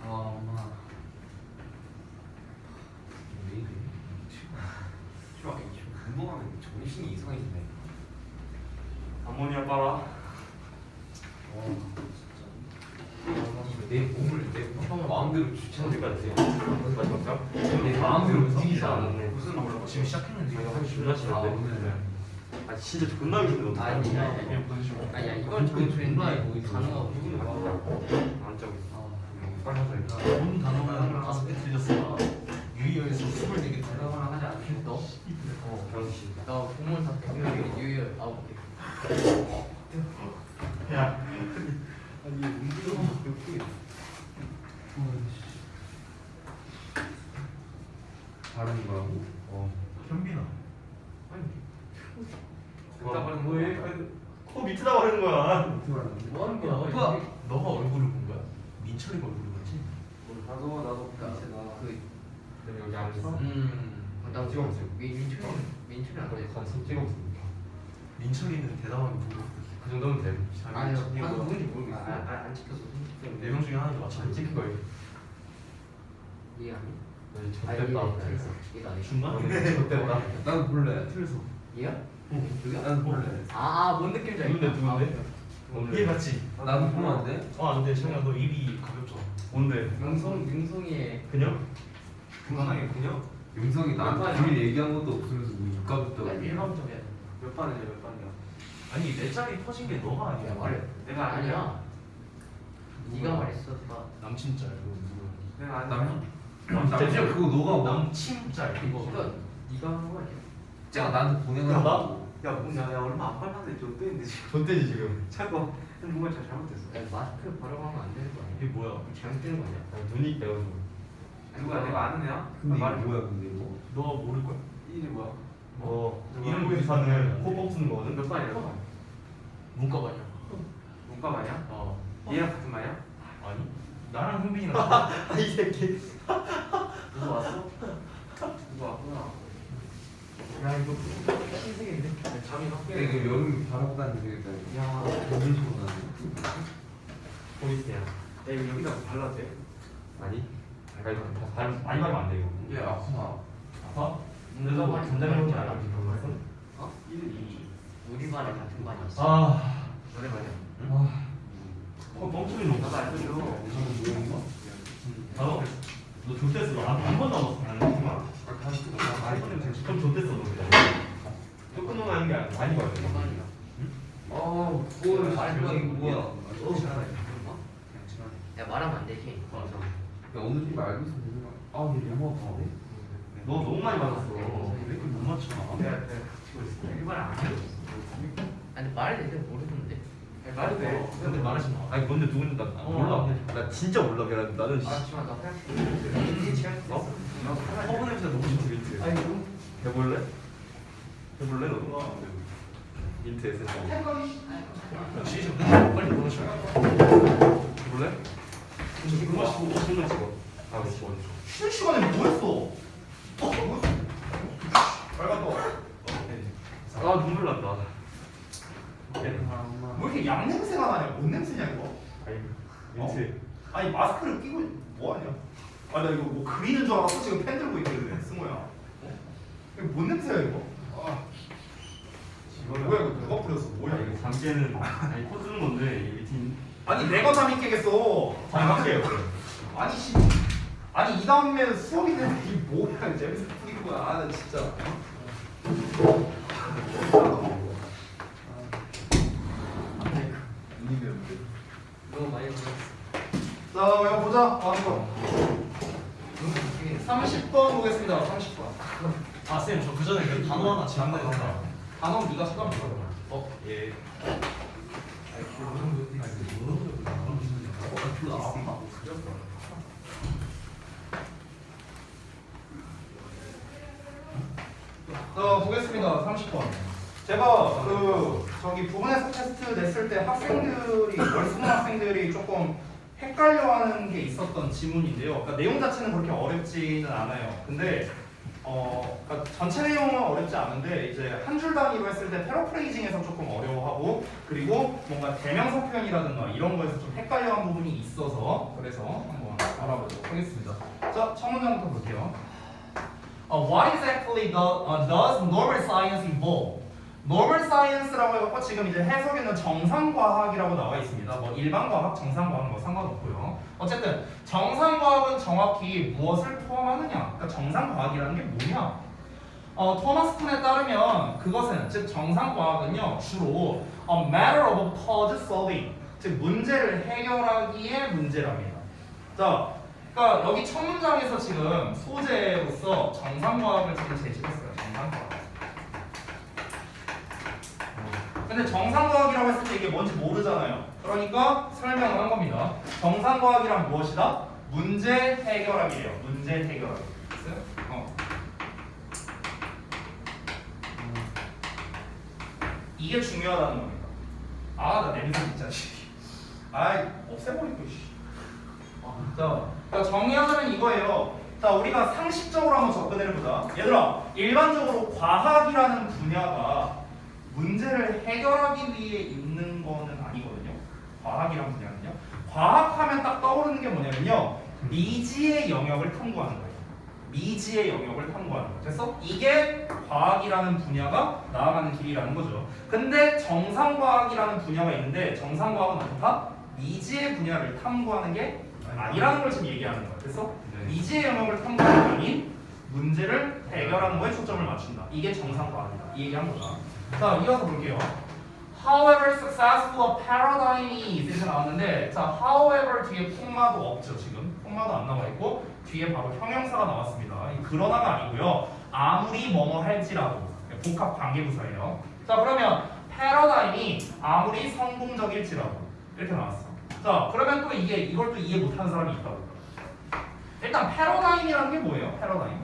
Speaker 3: 엄마.
Speaker 5: 왜 이래? 운동하면 정신이 이상해지네.
Speaker 2: 암모니아 빨아.
Speaker 5: 내 몸을 내 마음대로 주체할 것 같아.
Speaker 2: 맞아?
Speaker 5: 내 마음대로 움직이지 않아.
Speaker 1: 무슨 몰라 지금 시작했는데
Speaker 2: 이거 하기 존나 싫은데. 아 진짜 존나 싫은데
Speaker 3: 아니,
Speaker 2: 어떡해.
Speaker 3: 아니.
Speaker 1: 그냥 보내주고
Speaker 3: 아니야, 이건 정해주는데 단어가 무슨
Speaker 2: 안 짜고 있어.
Speaker 1: 빨리 하자 일단
Speaker 5: 본 단어만 5개 틀렸어. 유희열에서 24개 틀렸어.
Speaker 3: 대답을 하지 않겠어?
Speaker 2: 병신.
Speaker 3: 나 공무원 다 대표에 유효 9개.
Speaker 2: 야.
Speaker 5: 아니 운동이 몇 개? 다른 거라고?
Speaker 1: 현빈아
Speaker 2: 와, 뭐해? 코 밑에다 바르는 거야.
Speaker 5: 어떻게 말하는데?
Speaker 3: 뭐 하는 거야?
Speaker 5: 오빠 너가 얼굴을 본 거야? 민철이가 얼굴을 봤지?
Speaker 6: 나도 이제 나.
Speaker 5: 그럼 여기 앉았어?
Speaker 3: 나
Speaker 5: 찍어보세요.
Speaker 3: 민철이 안 그래.
Speaker 5: 손 찍어보세요.
Speaker 2: 민철이는 대담하게 보고
Speaker 5: 그 정도면 돼.
Speaker 3: 아니요. 방금 누군지 모르겠어.
Speaker 6: 안 찍혔어.
Speaker 2: 네명 중에 하나도
Speaker 5: 안
Speaker 2: 맞춰
Speaker 5: 찍힌 거예요.
Speaker 3: 이해 안 해?
Speaker 5: 네,
Speaker 3: 아,
Speaker 5: 좋댔다.
Speaker 3: 이거 아니야.
Speaker 2: 중간에
Speaker 5: 좋댔다.
Speaker 6: 나도 볼래. 틀렸어.
Speaker 3: 이해야?
Speaker 6: 나도 볼래.
Speaker 3: 뭔 느낌인지 알겠다.
Speaker 5: 누군데?
Speaker 2: 얘 맞지?
Speaker 6: 나도 보면 안 돼?
Speaker 2: 근데 정우야 너 입이 가볍잖아. 뭔데?
Speaker 3: 용송이의
Speaker 2: 그냥?
Speaker 1: 그만하게 그냥
Speaker 6: 용성이 나한테 둘이 얘기한 것도 없으면서 뭐 입가부터.
Speaker 3: 일방적이야.
Speaker 6: 몇 반이야 몇 반이야?
Speaker 2: 아니 내 짝이 터진 게 너가 아니야.
Speaker 3: 말해.
Speaker 6: 내가
Speaker 3: 아니야. 네가 말했어.
Speaker 2: 남친 짤.
Speaker 6: 내가 아니야.
Speaker 2: 남친
Speaker 6: 그거 너가 뭐?
Speaker 2: 남친 짤 그거.
Speaker 3: 네가 한 거 아니야?
Speaker 6: 쟤가 나한테 보내는
Speaker 2: 야,
Speaker 6: 거.
Speaker 7: 야 얼마 안 빨랐는데 좀 뜨는데 지금
Speaker 5: 좋대지 지금.
Speaker 7: 자꾸 뭔가 잘 잘못됐어.
Speaker 3: 야, 마스크 바로 하면 안 되는 거 아니야?
Speaker 2: 이게 뭐야?
Speaker 3: 잘못 되는 거 아니야?
Speaker 5: 눈이 빼가지고.
Speaker 7: 누가 내가 아는 애야?
Speaker 6: 근데 이게
Speaker 7: 말해.
Speaker 6: 뭐야 근데 이거?
Speaker 2: 너가 모를 거야.
Speaker 7: 이름이 뭐야?
Speaker 2: 이런 의사는 코 뽑는 거거든.
Speaker 7: 몇 반이야?
Speaker 2: 문과가 아니야.
Speaker 7: 문과 반이야?
Speaker 2: 어.
Speaker 7: 얘랑 같은 반이야?
Speaker 2: 아니. 나랑 흥빈이랑.
Speaker 5: 이 새끼.
Speaker 7: 누구 왔어? 누구 왔구나.
Speaker 3: 야 이거 신세계인데?
Speaker 7: 잠이 확
Speaker 6: 야 이거 여름 바라고 다니면 되겠다.
Speaker 3: 야
Speaker 6: 이런 식으로 나네.
Speaker 5: 보이세요?
Speaker 7: 야 이거 여기다 발라도 돼?
Speaker 5: 아니. 많이 가면 안 돼, 이거.
Speaker 6: 얘 아프나?
Speaker 5: 아파? 그래서 전자레인지 알아?
Speaker 3: 어?
Speaker 7: 1, 2.
Speaker 3: 우리 반에 같은 반이 있어.
Speaker 5: 아.
Speaker 7: 너네 반이야?
Speaker 2: 뻥치는 놈.
Speaker 7: 나도 알려줘.
Speaker 2: 바로 너 좆됐어. 한 번도 안 왔어. 그럼 좆됐어 너 그냥. 조금 넘어가는 게 아니야.
Speaker 5: 많이 가요.
Speaker 3: 한 반이야.
Speaker 6: 그걸 말이 뭐야?
Speaker 3: 야 말하면 안 되지.
Speaker 6: 야 어느 정도 알고 있으면 되는 거야. 얘 너무 아파네.
Speaker 2: 너 너무 많이 받았어. 왜 이렇게 못 맞춰?
Speaker 7: 내가 치고 있어. 1반 안 해줬어.
Speaker 3: 아니 말해도 되는데 모르는데.
Speaker 7: 말도 돼.
Speaker 2: 근데 말하지 마.
Speaker 5: 아니 뭔데 누군지 나 몰라. 나 진짜 몰라. 그냥 나는
Speaker 3: 지만 나 그냥
Speaker 2: 허브 냄새 너무 좋지 민트.
Speaker 3: 아니 좀
Speaker 5: 해볼래? 해볼래 너? 민트 에센스.
Speaker 2: 역시 빨리 보내줘.
Speaker 5: 해볼래?
Speaker 2: 물 마시고 손을 찍어.
Speaker 5: 아 그렇지.
Speaker 1: 쉬는 시간에 뭐 했어? 빨갛다.
Speaker 5: 아 눈물 난다.
Speaker 1: 왜 이렇게 양 냄새가 나냐? 뭔 냄새냐 이거?
Speaker 5: 아니 민트.
Speaker 1: 아니 마스크를 끼고 뭐 하냐? 아 나 이거 뭐 그리는 줄 알았어. 지금 펜 들고 있거든 승호야. 이거 뭔 냄새야 이거? 뭐야 이거 누가 뿌렸어? 뭐야
Speaker 5: 이거
Speaker 1: 이거?
Speaker 5: 잠재는 아니 코 뜨는 건데 이 밑에
Speaker 1: 아니 내가 잠이 깨겠어.
Speaker 5: 장갑이에요.
Speaker 1: 아니 씨. 아니 이 다음에 수업이 되는 게 뭐야? 재밌어 뿌린 거야. 나 진짜. 눈이 매운데.
Speaker 3: 너무 많이 보냈어.
Speaker 1: 자, 이거 보자. 다음 거. 30번 보겠습니다. 30번.
Speaker 2: 쌤 저 그 전에 그 단어 하나 제안해 달라.
Speaker 1: 단어 네가 습관 봐.
Speaker 5: 예.
Speaker 1: 자, 보겠습니다. 30번. 제가 저기 부분 해석 테스트 냈을 때 학생들이 월수능 학생들이 조금 헷갈려하는 게 있었던 지문인데요. 그러니까 내용 자체는 그렇게 어렵지는 않아요. 근데 그러니까 전체 내용은 어렵지 않은데 이제 한 줄 단위로 했을 때 패러프레이징에서 조금 어려워하고 그리고 뭔가 대명사 표현이라든가 이런 거에서 좀 헷갈려한 부분이 있어서 그래서 한번 알아보도록 하겠습니다. 자, 첫 문장부터 볼게요. What exactly does normal science involve? normal science라고 해갖고 지금 이제 해석에는 정상과학이라고 나와 있습니다. 뭐 일반과학, 정상과학 뭐 상관없고요. 어쨌든 정상과학은 정확히 무엇을 포함하느냐? 그러니까 정상과학이라는 게 뭐냐? 토마스 쿤에 따르면 그것은 즉 정상과학은요 주로 a matter of cause solving 즉 문제를 해결하기의 문제랍니다. 자, 그러니까 여기 첫 문장에서 지금 소재로서 정상과학을 지금 제시했어요. 정상과학. 근데 정상과학이라고 했을 때 이게 뭔지 모르잖아요. 그러니까 설명을 한 겁니다. 정상과학이란 무엇이다? 문제 해결하기래요. 문제 해결하기. 됐어요? 이게 중요하다는 겁니다. 아, 나 냄새 진짜 씨. 아이, 없애버리고 씨. 자, 정리하자면 이거예요. 자, 우리가 상식적으로 한번 접근해 보자. 얘들아, 일반적으로 과학이라는 분야가 문제를 해결하기 위해 있는 거는 아니거든요. 과학이라는 분야는요. 과학하면 딱 떠오르는 게 뭐냐면요. 미지의 영역을 탐구하는 거예요. 미지의 영역을 탐구하는 거. 그래서 이게 과학이라는 분야가 나아가는 길이라는 거죠. 근데 정상과학이라는 분야가 있는데 정상과학은 어떻다? 미지의 분야를 탐구하는 게 아니라는 걸 지금 얘기하는 거예요. 그래서 미지의 영역을 탐구하는 게 아닌 문제를 해결하는 거에 초점을 맞춘다. 이게 정상과학이다. 이 얘기한 거다. 자, 이어서 볼게요. However successful a paradigm is 이렇게 나왔는데, 자, however 뒤에 콤마도 없죠. 지금 콤마도 안 나와 있고 뒤에 바로 형용사가 나왔습니다. 이 그러나가 아니고요. 아무리 뭐뭐 할지라도 복합 관계부사예요. 자, 그러면 paradigm이 아무리 성공적일지라도 이렇게 나왔어. 자, 그러면 또 이걸 또 이해 못하는 사람이 있다고. 일단 paradigm이라는 게 뭐예요? paradigm.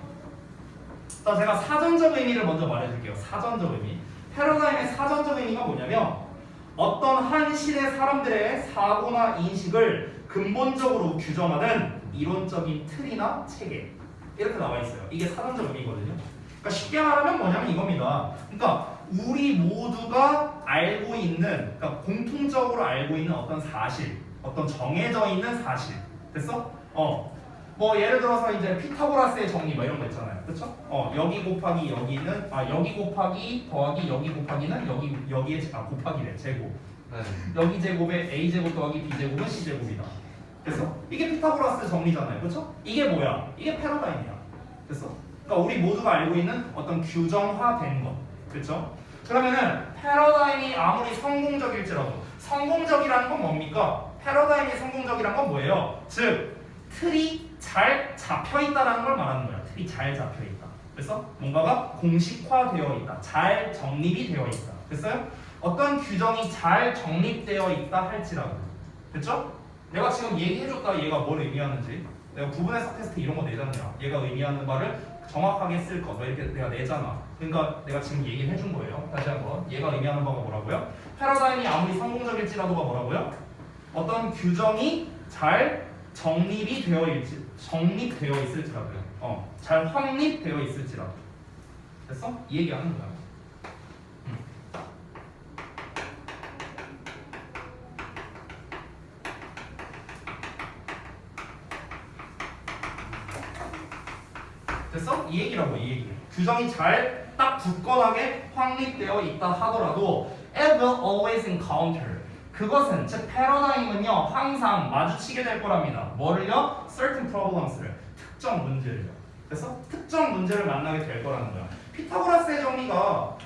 Speaker 1: 자, 제가 사전적 의미를 먼저 말해줄게요. 사전적 의미. 패러다임의 사전적 의미가 뭐냐면 어떤 한 시대 사람들의 사고나 인식을 근본적으로 규정하는 이론적인 틀이나 체계 이렇게 나와 있어요. 이게 사전적 의미거든요. 그러니까 쉽게 말하면 뭐냐면 이겁니다. 그러니까 우리 모두가 알고 있는, 그러니까 공통적으로 알고 있는 어떤 사실, 어떤 정해져 있는 사실. 됐어? 뭐 예를 들어서 이제 피타고라스의 정리 뭐 이런 거 있잖아요. 그렇죠? 여기 곱하기 여기는 여기 곱하기 더하기 여기 곱하기는 여기에 곱하기래 제곱. 여기 제곱에 a 제곱 더하기 b 제곱은 c 제곱이다. 그래서 이게 피타고라스 정리잖아요. 그렇죠? 이게 뭐야? 이게 패러다임이야. 그래서 그러니까 우리 모두가 알고 있는 어떤 규정화된 것. 그렇죠? 그러면은 패러다임이 아무리 성공적일지라도 성공적이라는 건 뭡니까? 패러다임이 성공적이란 건 뭐예요? 즉 틀이 잘 잡혀있다라는 걸 말하는 거야. 틀이 잘 잡혀있다. 그래서 뭔가가 공식화되어 있다. 잘 정립이 되어 있다. 됐어요? 어떤 규정이 잘 정립되어 있다 할지라도. 됐죠? 내가 지금 얘기해줬다 얘가 뭘 의미하는지. 내가 부분해석 테스트 이런 거 내잖아요. 얘가 의미하는 바를 정확하게 쓸 거. 너 이렇게 내가 내잖아. 그러니까 내가 지금 얘기를 해준 거예요. 다시 한번. 얘가 의미하는 바가 뭐라고요? 패러다임이 아무리 성공적일지라도가 뭐라고요? 어떤 규정이 잘 정립이 정립되어 있을지라도요. 잘 확립되어 있을지라도. 됐어? 이 얘기하는 거야. 됐어? 이 얘기라고 이 얘기. 규정이 잘 딱 굳건하게 확립되어 있다 하더라도 it will always encounter. 그것은 즉 패러다임은요 항상 마주치게 될 거랍니다. 뭐를요? certain problems를 특정 문제를요. 그래서 특정 문제를 만나게 될 거라는 거야. 피타고라스의 정리가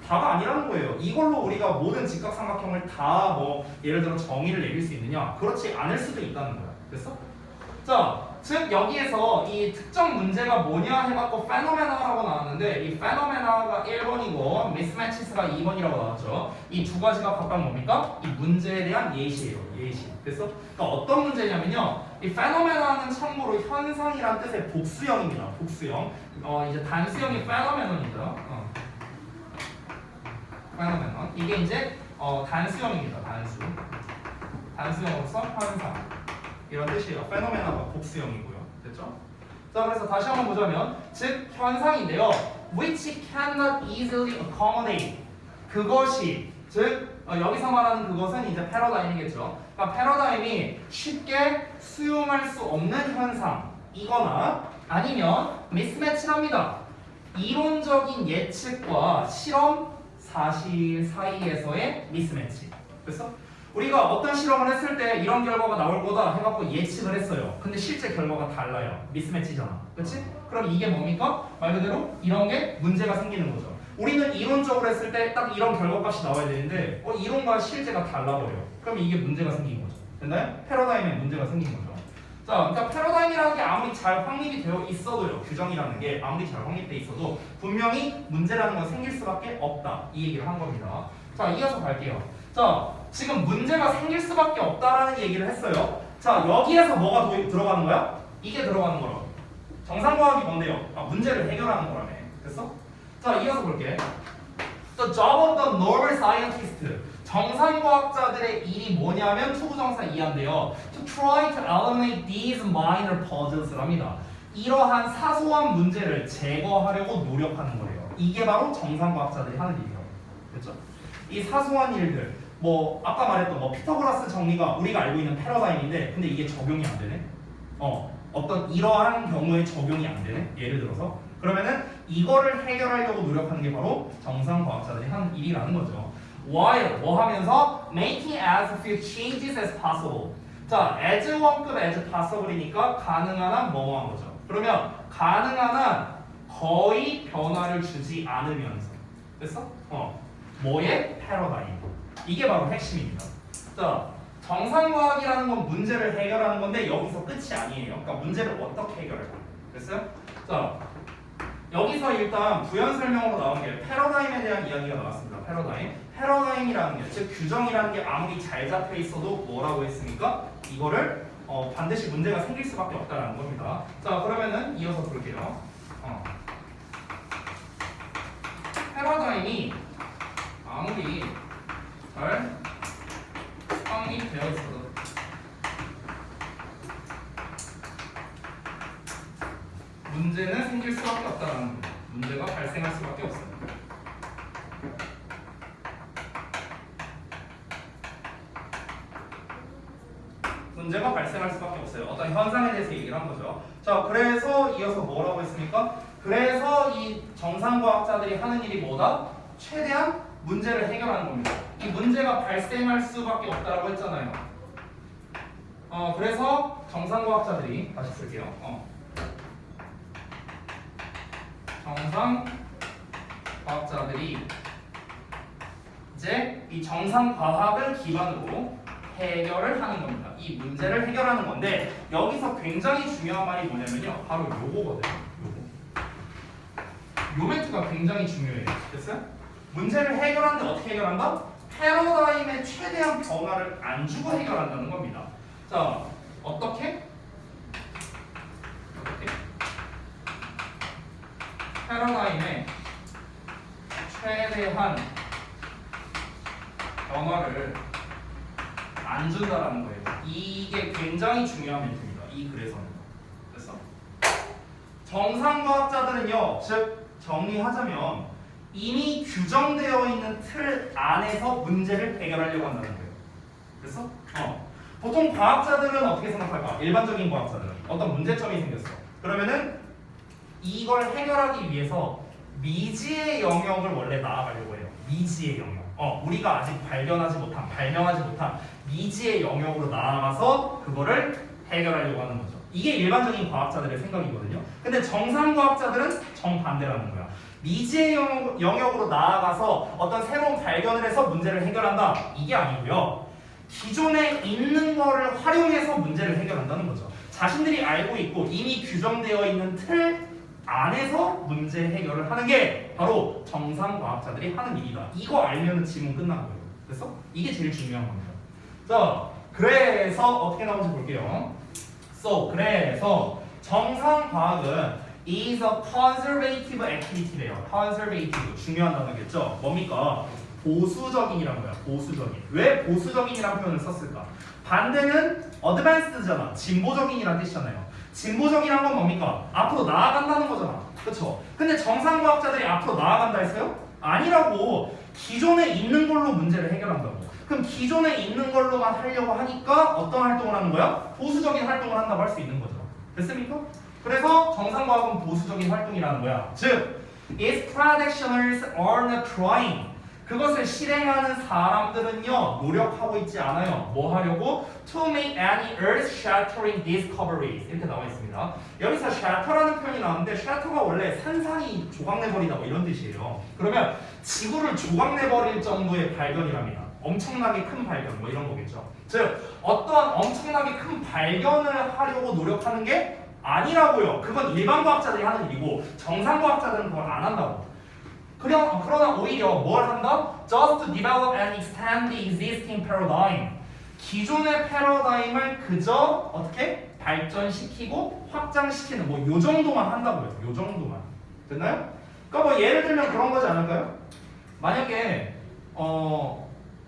Speaker 1: 다가 아니라는 거예요. 이걸로 우리가 모든 직각삼각형을 다 뭐 예를 들어 정의를 내릴 수 있느냐? 그렇지 않을 수도 있다는 거야. 됐어? 자, 즉 여기에서 이 특정 문제가 뭐냐 해갖고 페노메나라고 나왔는데 이 페노메나가 1번이고 미스매치스가 2번이라고 나왔죠. 이 두 가지가 각각 뭡니까? 이 문제에 대한 예시예요. 예시. 됐어? 그러니까 어떤 문제냐면요. 이 페노메나는 참고로 현상이란 뜻의 복수형입니다. 복수형. 이제 단수형이 페노메논이죠. 페노메논. 이게 이제 단수형입니다. 단수형으로서 현상. 이런 뜻이에요. 페노메나가 복수형이고요. 됐죠? 자, 그래서 다시 한번 보자면 즉 현상인데요. which cannot easily accommodate. 그것이 즉 여기서 말하는 그것은 이제 패러다임이겠죠. 그러니까 패러다임이 쉽게 수용할 수 없는 현상이거나 아니면 미스매치랍니다. 이론적인 예측과 실험 사실 사이에서의 미스매치. 그래서 우리가 어떤 실험을 했을 때 이런 결과가 나올 거다 해갖고 예측을 했어요. 근데 실제 결과가 달라요. 미스매치잖아. 그렇지? 그럼 이게 뭡니까? 말 그대로 이런 게 문제가 생기는 거죠. 우리는 이론적으로 했을 때 딱 이런 결과값이 나와야 되는데 이론과 실제가 달라버려. 그럼 이게 문제가 생긴 거죠. 됐나요? 패러다임에 문제가 생긴 거죠. 자, 그러니까 패러다임이라는 게 아무리 잘 확립이 되어 있어도요. 규정이라는 게 아무리 잘 확립돼 있어도 분명히 문제라는 건 생길 수밖에 없다. 이 얘기를 한 겁니다. 자, 이어서 갈게요. 자, 지금 문제가 생길 수밖에 없다라는 얘기를 했어요. 자, 여기에서 뭐가 들어가는 거야? 이게 들어가는 거라고. 정상과학이 뭔데요? 문제를 해결하는 거라며. 됐어? 자, 이어서 볼게. The job of the normal scientist. 정상과학자들의 일이 뭐냐면 투부정사 이하인데요. try to eliminate these minor puzzles랍니다. 이러한 사소한 문제를 제거하려고 노력하는 거예요. 이게 바로 정상과학자들이 하는 일이에요. 그렇죠? 이 사소한 일들, 뭐 아까 말했던 뭐 피타고라스 정리가 우리가 알고 있는 패러다임인데, 근데 이게 적용이 안 되네. 어떤 이러한 경우에 적용이 안 되네. 예를 들어서 그러면은 이거를 해결하려고 노력하는 게 바로 정상과학자들이 하는 일이라는 거죠. while 뭐 하면서 making as few changes as possible. 자, as 1급 as possible이니까 가능한 한 뭐뭐 한 거죠. 그러면 가능한 한 거의 변화를 주지 않으면서. 됐어? 뭐의 패러다임. 이게 바로 핵심입니다. 자, 정상과학이라는 건 문제를 해결하는 건데 여기서 끝이 아니에요. 그러니까 문제를 어떻게 해결할까? 됐어요? 자, 여기서 일단 부연 설명으로 나온 게 패러다임에 대한 이야기가 나왔습니다. 패러다임이라는 게, 즉 규정이라는 게 아무리 잘 잡혀 있어도 뭐라고 했습니까? 이거를 반드시 문제가 생길 수밖에 없다는 겁니다. 자, 그러면은 이어서 볼게요. 패러다임이 아무리 잘 확립되어 있어도 문제는 생길 수밖에 없다는 겁니다. 문제가 발생할 수밖에 없어요. 문제가 발생할 수밖에 없어요. 어떤 현상에 대해서 얘기를 한 거죠. 자, 그래서 이어서 뭐라고 했습니까? 그래서 이 정상과학자들이 하는 일이 뭐다? 최대한 문제를 해결하는 겁니다. 이 문제가 발생할 수밖에 없다라고 했잖아요. 그래서 정상과학자들이 다시 쓸게요. 정상과학자들이 이제 이 정상과학을 기반으로 해결을 하는 겁니다. 이 문제를 해결하는 건데 여기서 굉장히 중요한 말이 뭐냐면요. 바로 요거거든요. 요 멘트가 굉장히 중요해요. 됐어요? 문제를 해결하는데 어떻게 해결한다? 패러다임에 최대한 변화를 안 주고 해결한다는 겁니다. 자, 어떻게? 패러다임에 최대한 변화를 안 준다라는 거예요. 이게 굉장히 중요한 멘트입니다. 이 글에서는. 됐어? 정상과학자들은요, 즉 정리하자면 이미 규정되어 있는 틀 안에서 문제를 해결하려고 한다는 거예요. 됐어? 보통 과학자들은 어떻게 생각할까? 일반적인 과학자들은 어떤 문제점이 생겼어. 그러면은 이걸 해결하기 위해서 미지의 영역을 원래 나아가려고 해요. 미지의 영역. 우리가 아직 발명하지 못한 미지의 영역으로 나아가서 그거를 해결하려고 하는 거죠. 이게 일반적인 과학자들의 생각이거든요. 근데 정상과학자들은 정반대라는 거야. 미지의 영역으로 나아가서 어떤 새로운 발견을 해서 문제를 해결한다. 이게 아니고요. 기존에 있는 거를 활용해서 문제를 해결한다는 거죠. 자신들이 알고 있고 이미 규정되어 있는 틀 안에서 문제 해결을 하는 게 바로 정상과학자들이 하는 일이다. 이거 알면 지문 끝난 거예요. 됐어? 이게 제일 중요한 겁니다. 자, 그래서 어떻게 나오는지 볼게요. 그래서 정상과학은 is a conservative activity래요. conservative 중요한 단어겠죠. 뭡니까? 보수적인이란 거야. 보수적인. 왜 보수적인이라는 표현을 썼을까? 반대는 advanced잖아. 진보적인이란 뜻이잖아요. 진보적이란 건 뭡니까? 앞으로 나아간다는 거잖아. 그쵸? 근데 정상과학자들이 앞으로 나아간다 했어요? 아니라고. 기존에 있는 걸로 문제를 해결한다고. 그럼 기존에 있는 걸로만 하려고 하니까 어떤 활동을 하는 거야? 보수적인 활동을 한다고 할 수 있는 거죠. 됐습니까? 그래서 정상과학은 보수적인 활동이라는 거야. 즉, its practitioners are not trying. 그것을 실행하는 사람들은요, 노력하고 있지 않아요. 뭐 하려고? To make any earth-shattering discoveries. 이렇게 나와 있습니다. 여기서 shatter라는 표현이 나오는데 shatter가 원래 산산이 조각내버리다 뭐 이런 뜻이에요. 그러면 지구를 조각내버릴 정도의 발견이랍니다. 엄청나게 큰 발견 뭐 이런 거겠죠. 즉 어떠한 엄청나게 큰 발견을 하려고 노력하는 게 아니라고요. 그건 일반 과학자들이 하는 일이고 정상과학자들은 그걸 안 한다고. 그러나 오히려 뭘 한다? Just to develop and extend the existing paradigm. 기존의 패러다임을 그저 어떻게? 발전시키고 확장시키는 뭐 요 정도만 한다고요. 요 정도만. 됐나요? 그러니까 뭐 예를 들면 그런 거지 않을까요? 만약에 뭐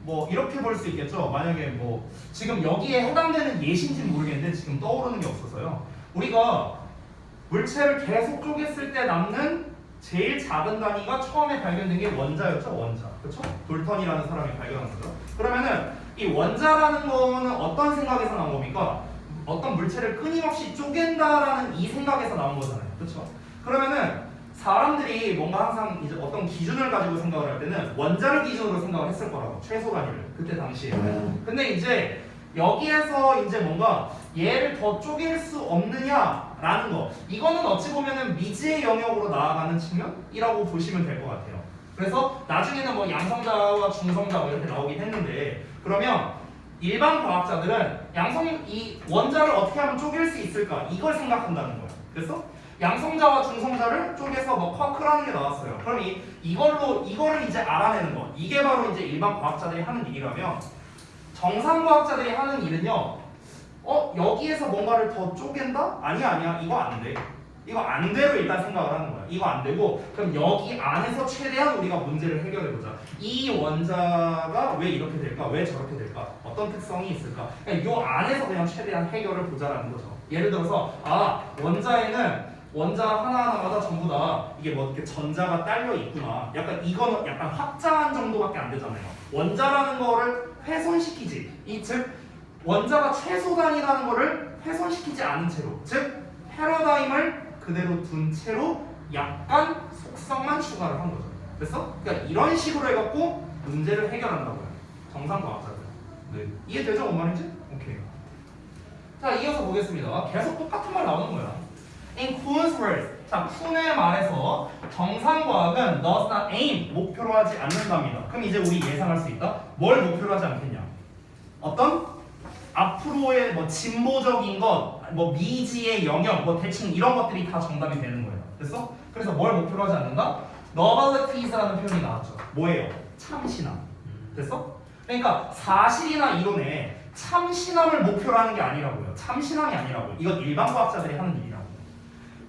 Speaker 1: 뭐 이렇게 볼 수 있겠죠. 만약에 뭐 지금 여기에 해당되는 예시인지는 모르겠는데 지금 떠오르는 게 없어서요. 우리가 물체를 계속 쪼갰을 때 남는 제일 작은 단위가 처음에 발견된 게 원자였죠. 원자. 그렇죠? 돌턴이라는 사람이 발견한 거죠. 그러면은 이 원자라는 거는 어떤 생각에서 나온 겁니까? 어떤 물체를 끊임없이 쪼갠다라는 이 생각에서 나온 거잖아요. 그렇죠? 그러면은 사람들이 뭔가 항상 이제 어떤 기준을 가지고 생각을 할 때는 원자를 기준으로 생각을 했을 거라고, 최소 단위를 그때 당시에. 근데 이제 여기에서 이제 뭔가 얘를 더 쪼갤 수 없느냐라는 거, 이거는 어찌 보면은 미지의 영역으로 나아가는 측면이라고 보시면 될 것 같아요. 그래서 나중에는 뭐 양성자와 중성자 뭐 이렇게 나오긴 했는데, 그러면 일반 과학자들은 이 원자를 어떻게 하면 쪼갤 수 있을까, 이걸 생각한다는 거예요. 그래서 양성자와 중성자를 쪼개서 뭐 쿼크라는 게 나왔어요. 그럼 이거를 이제 알아내는 거, 이게 바로 이제 일반 과학자들이 하는 일이라면, 정상 과학자들이 하는 일은요, 여기에서 뭔가를 더 쪼갠다? 아니야, 이거 안 돼. 이거 안 돼로 일단 생각을 하는 거야. 이거 안 되고, 그럼 여기 안에서 최대한 우리가 문제를 해결해 보자. 이 원자가 왜 이렇게 될까? 왜 저렇게 될까? 어떤 특성이 있을까? 그러니까 요 안에서 그냥 최대한 해결을 보자라는 거죠. 예를 들어서 원자에는 원자 하나하나마다 전부 다 이게 뭐 이렇게 전자가 딸려 있구나. 약간 이거는 약간 확장한 정도밖에 안 되잖아요. 원자라는 거를 훼손시키지. 즉 원자가 최소 단위라는 거를 훼손시키지 않은 채로, 즉 패러다임을 그대로 둔 채로 약간 속성만 추가를 한 거죠. 그래서 그러니까 이런 식으로 해갖고 문제를 해결한다고요. 정상 과학자들.
Speaker 6: 네.
Speaker 1: 이해되죠? 뭔 말인지? 오케이. 자, 이어서 보겠습니다. 계속 똑같은 말 나오는 거야. In Kuhn's words, 자, 쿤의 말에서 정상과학은 does not aim, 목표로 하지 않는답니다. 그럼 이제 우리 예상할 수 있다. 뭘 목표로 하지 않겠냐? 어떤 앞으로의 뭐 진보적인 것, 뭐 미지의 영역, 뭐 대충 이런 것들이 다 정답이 되는 거예요. 됐어? 그래서 뭘 목표로 하지 않는다? Novelties라는 표현이 나왔죠. 뭐예요? 참신함. 됐어? 그러니까 사실이나 이론에 참신함을 목표로 하는 게 아니라고요. 참신함이 아니라고요. 이건 일반 과학자들이 하는 일이라고요.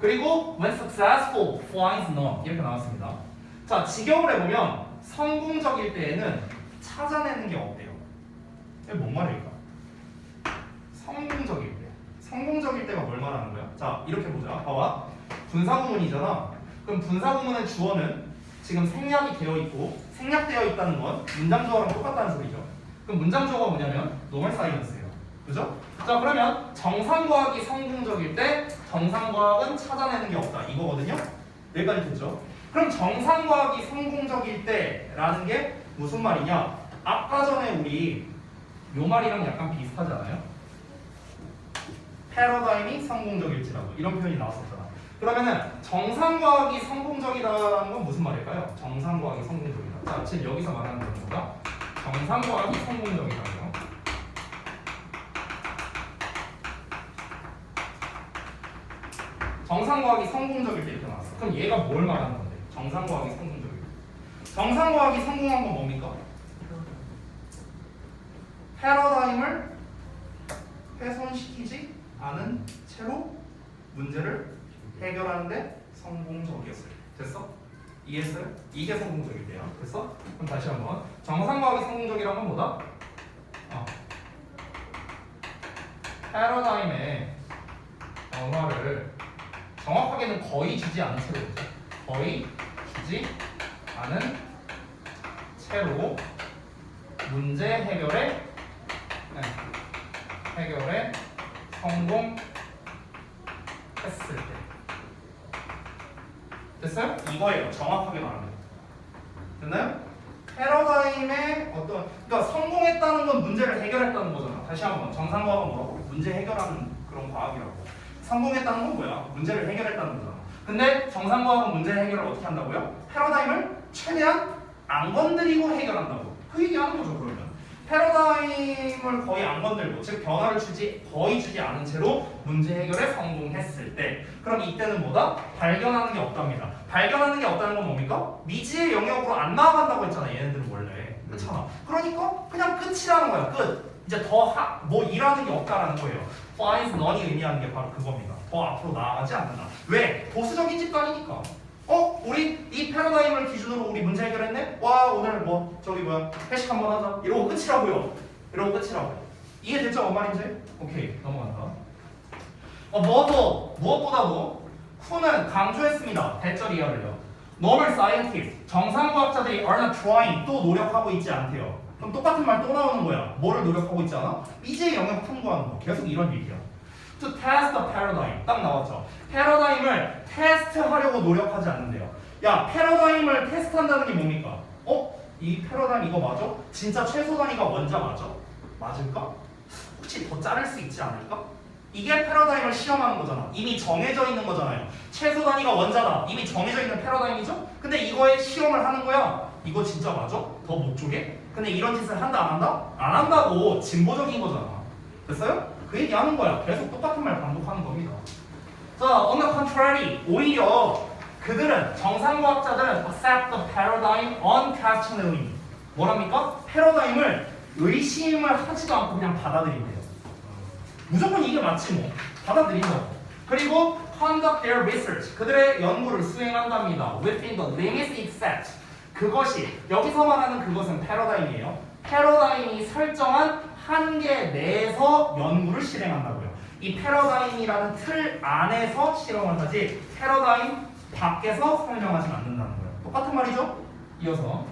Speaker 1: 그리고 when successful finds none 이렇게 나왔습니다. 자, 직역을 해보면 성공적일 때에는 찾아내는 게 없대요. 이게 뭔 말일까? 성공적일 때. 성공적일 때가 뭘 말하는 거야? 자, 이렇게 보자. 봐봐. 분사구문이잖아. 그럼 분사구문의 주어는 지금 생략이 되어 있고, 생략되어 있다는 건 문장 주어랑 똑같다는 소리죠. 그럼 문장 주어가 뭐냐면 normal science예요. 그죠? 자, 그러면 정상과학이 성공적일 때 정상과학은 찾아내는 게 없다. 이거거든요. 여기까지 됐죠? 그럼 정상과학이 성공적일 때라는 게 무슨 말이냐? 아까 전에 우리 요 말이랑 약간 비슷하지 않아요? 패러다임이 성공적일지라고 이런 표현이 나왔었잖아. 그러면은 정상과학이 성공적이라는 건 무슨 말일까요? 정상과학이 성공적이다. 자, 지금 여기서 말하는 건 뭐가? 정상과학이 성공적이라고요. 정상과학이 성공적일 때 이렇게 나왔어. 그럼 얘가 뭘 말하는 건데? 정상과학이 성공적일 때. 정상과학이 성공한 건 뭡니까? 패러다임을 훼손시키지 않은 채로 문제를 해결하는데 성공적이었어요. 됐어? 이해했어요? 이게 성공적일 때야. 됐어? 그럼 다시 한번 정상과학이 성공적이란 건 뭐다? 패러다임의 변화를 정확하게는 거의 주지 않은 채로 보죠. 거의 주지 않은 채로 문제 해결에 성공했을 때. 됐어요? 이거예요. 정확하게 말하면. 됐나요? 패러다임의 그러니까 성공했다는 건 문제를 해결했다는 거잖아. 다시 한번 정상과학은 뭐라고? 문제 해결하는 그런 과학이라고. 성공했다는 건 뭐야? 문제를 해결했다는 거잖아. 근데 정상과학은 문제 해결을 어떻게 한다고요? 패러다임을 최대한 안 건드리고 해결한다고. 그 얘기하는 거죠. 그러면 패러다임을 거의 안 건들고, 즉 변화를 거의 주지 않은 채로 문제 해결에 성공했을 때, 그럼 이때는 뭐다? 발견하는 게 없답니다. 발견하는 게 없다는 건 뭡니까? 미지의 영역으로 안 나아간다고 했잖아. 얘네들은 원래. 그렇잖아. 그러니까 그냥 끝이라는 거야. 끝. 이제 뭐 일하는 게 없다라는 거예요. finds none이 의미하는 게 바로 그겁니다. 더 앞으로 나아가지 않는다. 왜? 보수적인 집단이니까. 우리 이 패러다임을 기준으로 우리 문제 해결했네? 와 오늘 뭐 저기 뭐야 회식 한번 하자 이러고 끝이라고요. 이러고 끝이라고요. 이해됐죠? 뭔 말인지? 오케이 넘어간다. 무엇보다도 쿠는 강조했습니다. 대절 이하를요. Normal scientists, 정상과학자들이 are not trying, 또 노력하고 있지 않대요. 그럼 똑같은 말 또 나오는 거야. 뭐를 노력하고 있지 않아? 미지의 영역 탐구하는 거. 계속 이런 얘기야. To test the paradigm. 딱 나왔죠. 패러다임을 테스트하려고 노력하지 않는데요. 야, 패러다임을 테스트한다는 게 뭡니까? 이 패러다임 이거 맞아? 진짜 최소 단위가 원자 맞아? 맞을까? 혹시 더 자를 수 있지 않을까? 이게 패러다임을 시험하는 거잖아. 이미 정해져 있는 거잖아요. 최소 단위가 원자다. 이미 정해져 있는 패러다임이죠? 근데 이거에 시험을 하는 거야. 이거 진짜 맞아? 더 못 쪼개? 근데 이런 짓을 한다 안 한다? 안 한다고 진보적인 거잖아. 됐어요? 그 얘기 하는 거야. 계속 똑같은 말 반복하는 겁니다. 자, on the contrary, 오히려 그들은 정상과학자들은 accept the paradigm unquestioningly. 뭐랍니까? 패러다임을 의심을 하지도 않고 그냥 받아들인대요. 무조건 이게 맞지 뭐. 받아들인다고. 그리고 conduct their research. 그들의 연구를 수행한답니다. within the limits it set. 그것이 여기서 말하는 그것은 패러다임이에요. 패러다임이 설정한 한계 내에서 연구를 실행한다고요. 이 패러다임이라는 틀 안에서 실험을 하지 패러다임 밖에서 설명하지 않는다는 거예요. 똑같은 말이죠? 이어서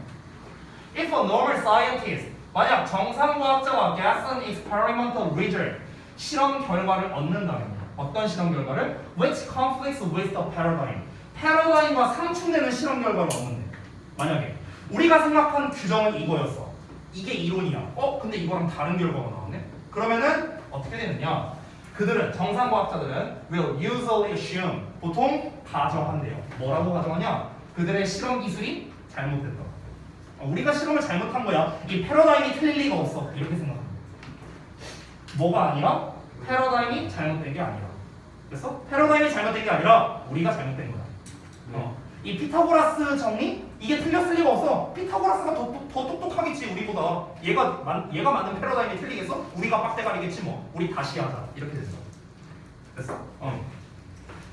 Speaker 1: If a normal scientist 만약 정상과학자가 gets an experimental result 실험 결과를 얻는다면 어떤 실험 결과를? Which conflicts with the paradigm 패러다임과 상충되는 실험 결과를 얻는데 만약에 우리가 생각한 규정은 이거였어. 이게 이론이야. 근데 이거랑 다른 결과가 나왔네? 그러면은 어떻게 되느냐? 그들은 정상과학자들은 will usually assume 보통 가정한대요. 뭐라고 가정하냐? 그들의 실험 기술이 잘못됐다. 우리가 실험을 잘못한 거야. 이 패러다임이 틀릴 리가 없어. 이렇게 생각합니다. 뭐가 아니라 패러다임이 잘못된 게 아니라. 그래서 패러다임이 잘못된 게 아니라 우리가 잘못된 거야. 이 피타고라스 정리 이게 틀렸을 리가 없어. 피타고라스가 더 똑똑하겠지 우리보다. 얘가 만든 패러다임이 틀리겠어? 우리가 빡대가리겠지 뭐. 우리 다시 하자. 이렇게 됐어. 됐어?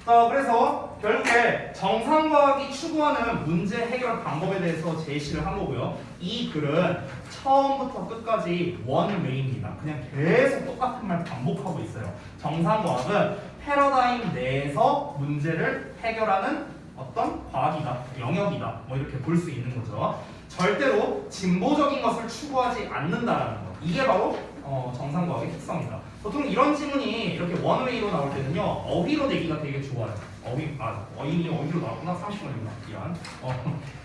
Speaker 1: 자, 그래서 결국에 정상과학이 추구하는 문제 해결 방법에 대해서 제시를 한 거고요. 이 글은 처음부터 끝까지 원웨이입니다. 그냥 계속 똑같은 말 반복하고 있어요. 정상과학은 패러다임 내에서 문제를 해결하는 어떤 과학이다, 영역이다, 뭐 이렇게 볼 수 있는 거죠. 절대로 진보적인 것을 추구하지 않는다라는 거. 이게 바로 정상과학의 특성이다. 보통 이런 지문이 이렇게 원웨이로 나올 때는요, 어휘로 내기가 되게 좋아요. 어휘로 나왔구나. 30번이구나. 미안.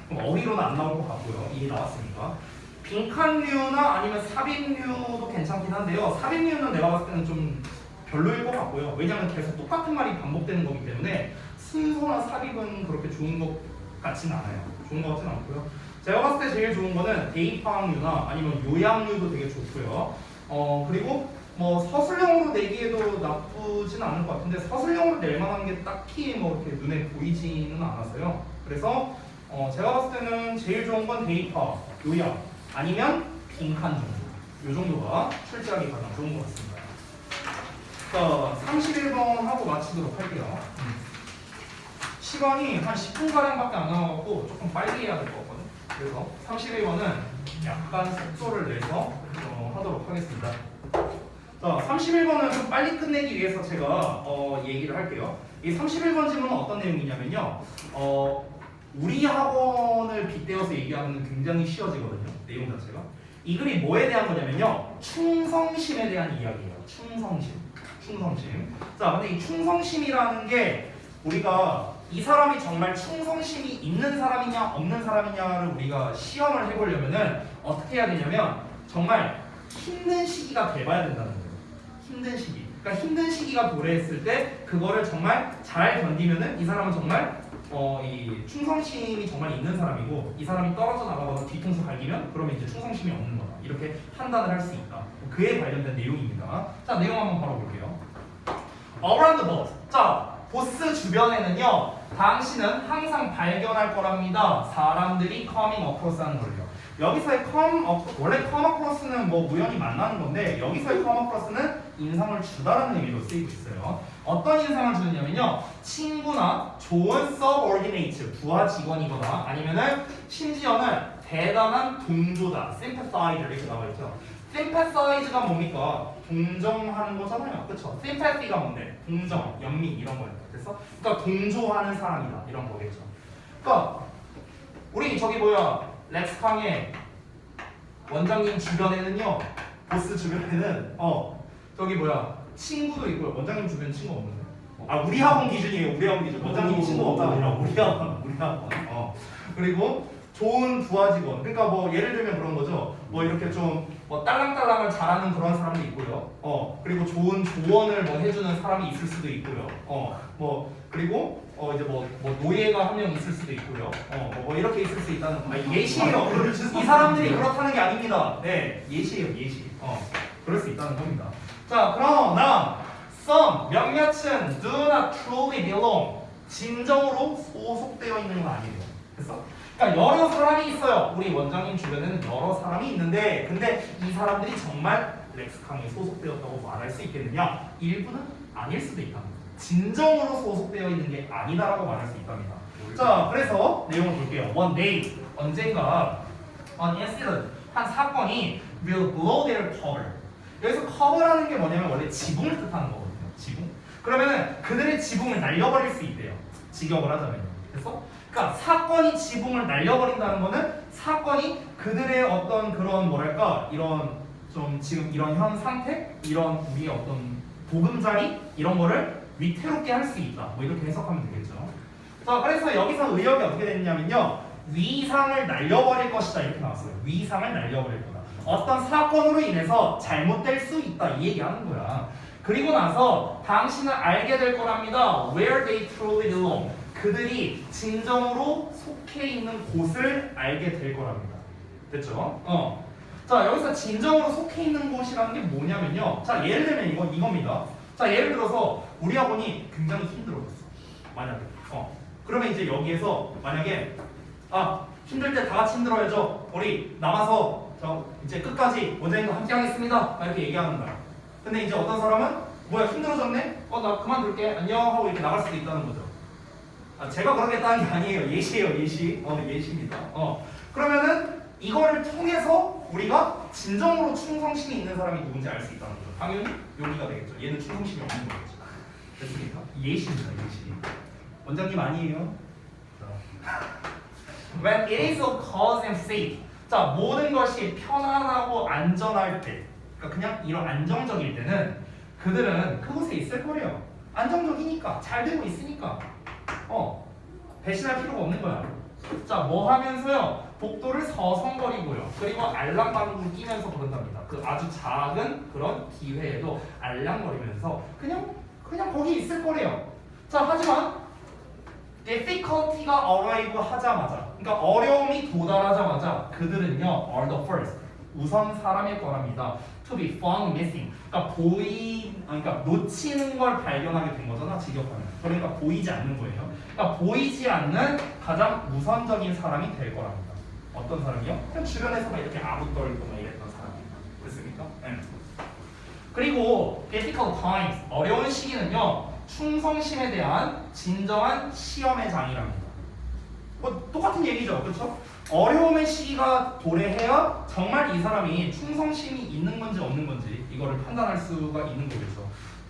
Speaker 1: 그럼 어휘로는 안 나올 것 같고요. 이게 나왔으니까. 빈칸류나 아니면 삽입류도 괜찮긴 한데요. 삽입류는 내가 봤을 때는 좀 별로일 것 같고요. 왜냐하면 계속 똑같은 말이 반복되는 거기 때문에 순서나 삽입은 그렇게 좋은 것 같진 않아요. 좋은 것 같진 않고요. 제가 봤을 때 제일 좋은 거는 대입항류나 아니면 요약류도 되게 좋고요. 그리고 뭐 서술형으로 내기에도 나쁘진 않을 것 같은데 서술형으로 낼 만한 게 딱히 뭐 이렇게 눈에 보이지는 않았어요. 그래서 제가 봤을 때는 제일 좋은 건 대입항, 요약 아니면 빈칸 정도. 이 정도가 출제하기 가장 좋은 것 같습니다. 자, 31번 하고 마치도록 할게요. 시간이 한 10분가량밖에 안 남아갖고 조금 빨리 해야 될 것 같거든요. 그래서 31번은 약간 속도를 내서 하도록 하겠습니다. 자, 31번은 좀 빨리 끝내기 위해서 제가 얘기를 할게요. 이 31번 질문은 어떤 내용이냐면요. 우리 학원을 빗대어서 얘기하면 굉장히 쉬워지거든요. 내용 자체가. 이 글이 뭐에 대한 거냐면요. 충성심에 대한 이야기예요. 충성심. 자, 근데 이 충성심이라는 게 우리가 이 사람이 정말 충성심이 있는 사람이냐 없는 사람이냐를 우리가 시험을 해보려면은 어떻게 해야 되냐면 정말 힘든 시기가 돼봐야 된다는 거예요. 힘든 시기. 그러니까 힘든 시기가 도래했을 때 그거를 정말 잘 견디면은 이 사람은 정말 이 충성심이 정말 있는 사람이고 이 사람이 떨어져 나가거나 뒤통수 갈기면 그러면 이제 충성심이 없는 거다. 이렇게 판단을 할 수 있다. 그에 관련된 내용입니다. 자, 내용 한번 바로 볼게요. Around the boss. 자, 보스 주변에는요. 당신은 항상 발견할 거랍니다. 사람들이 coming across 하는 걸요. 여기서의 원래 come across는 뭐 우연히 만나는 건데 여기서의 come across는 인상을 주다라는 의미로 쓰이고 있어요. 어떤 인상을 주느냐면요, 친구나 좋은 subordinate 부하 직원이거나 아니면은 심지어는 대단한 동조다 sympathizer 이렇게 나와 있죠. sympathize가 뭡니까? 동정하는 거잖아요, 그렇죠? sympathy가 뭔데? 동정, 연민 이런 거예요. 그래서 그러니까 동조하는 사람이다 이런 거겠죠. 그러니까 우리 저기 뭐야 렉스캉의 원장님 주변에는요, 보스 주변에는 저기 뭐야 친구도 있고요. 원장님 주변 친구 없는데? 아 우리 학원 기준이에요. 우리 학원 기준. 원장님 친구 없다 아니라 우리 학원. 그리고 좋은 부하 직원. 그러니까 뭐 예를 들면 그런 거죠. 뭐 이렇게 좀 뭐 딸랑딸랑을 잘하는 그런 사람도 있고요. 그리고 좋은 조언을 뭐 해주는 사람이 있을 수도 있고요. 뭐 그리고 이제 뭐 노예가 한 명 있을 수도 있고요. 뭐 이렇게 있을 수 있다는 예시예요. 이 사람들이 그렇다는 게 아닙니다. 네, 예시예요, 예시. 그럴 수 있다는 겁니다. 자, 그러나 some 몇몇은 do not truly belong 진정으로 소속되어 있는 건 아니에요. 그래서 그러니까 여러 사람이 있어요. 우리 원장님 주변에는 여러 사람이 있는데 근데 이 사람들이 정말 렉스캉에 소속되었다고 말할 수 있겠느냐? 일부는 아닐 수도 있다. 진정으로 소속되어 있는 게 아니다라고 말할 수 있답니다. 자, 그래서 내용을 볼게요. One day, 언젠가 an incident, 한 사건이 will blow their cover. 여기서 cover라는 게 뭐냐면 원래 지붕을 뜻하는 거거든요. 지붕. 그러면은 그들의 지붕을 날려버릴 수 있대요. 직역을 하자면요. 그래서 그러니까 사건이 지붕을 날려버린다는 거는 사건이 그들의 어떤 그런 뭐랄까 이런 좀 지금 이런 현 상태, 이런 우리의 어떤 보금자리 이런 거를 위태롭게 할 수 있다. 뭐 이렇게 해석하면 되겠죠. 자, 그래서 여기서 의역이 어떻게 됐냐면요, 위상을 날려버릴 것이다 이렇게 나왔어요. 위상을 날려버릴 거다. 어떤 사건으로 인해서 잘못될 수 있다 이 얘기하는 거야. 그리고 나서 당신은 알게 될 거랍니다. Where they truly belong. 그들이 진정으로 속해 있는 곳을 알게 될 거랍니다. 됐죠? 자, 여기서 진정으로 속해 있는 곳이라는 게 뭐냐면요. 자, 예를 들면 이겁니다. 자, 예를 들어서 우리 학원이 굉장히 힘들어졌어. 만약에. 그러면 이제 여기에서 만약에 힘들 때 다 같이 힘들어야죠. 우리 남아서 저 이제 끝까지 원장님과 함께 하겠습니다. 이렇게 얘기하는 거야. 근데 이제 어떤 사람은 뭐야 힘들어졌네? 나 그만둘게. 안녕 하고 이렇게 나갈 수도 있다는 거죠. 제가 그러겠다는 게 아니에요. 예시예요, 예시. 예시입니다. 그러면은 이거를 통해서 우리가 진정으로 충성심이 있는 사람이 누군지 알 수 있다는 거죠. 당연히 여기가 되겠죠. 얘는 충성심이 없는 거겠죠. 됐습니까? 예시입니다, 예시. 원장님 아니에요. When it is so cause and safe. 자, 모든 것이 편안하고 안전할 때, 그러니까 그냥 이런 안정적일 때는 그들은 그곳에 있을 거래요. 안정적이니까, 잘 되고 있으니까. 배신할 필요가 없는 거야. 자, 뭐 하면서요? 복도를 서성거리고요. 그리고 알랑방구 끼면서 그런답니다. 그 아주 작은 그런 기회에도 알랑거리면서 그냥 거기 있을 거래요. 자, 하지만 difficulty가 arrive 하자마자, 그러니까 어려움이 도달하자마자 그들은요, are the first, 우선 사람일 거랍니다. To be found missing. 그러니까 놓치는 걸 발견하게 된 거잖아, 직역하면. 그러니까 보이지 않는 거예요. 그러니까 보이지 않는 가장 우선적인 사람이 될 거랍니다. 어떤 사람이요? 그냥 주변에서 막 이렇게 아무 떨고 막 이랬던 사람입니다. 그렇습니까? 네. 그리고 difficult times, 어려운 시기는요, 충성심에 대한 진정한 시험의 장이랍니다. 뭐 똑같은 얘기죠, 그렇죠? 어려움의 시기가 도래해야 정말 이 사람이 충성심이 있는 건지 없는 건지 이거를 판단할 수가 있는 거겠죠.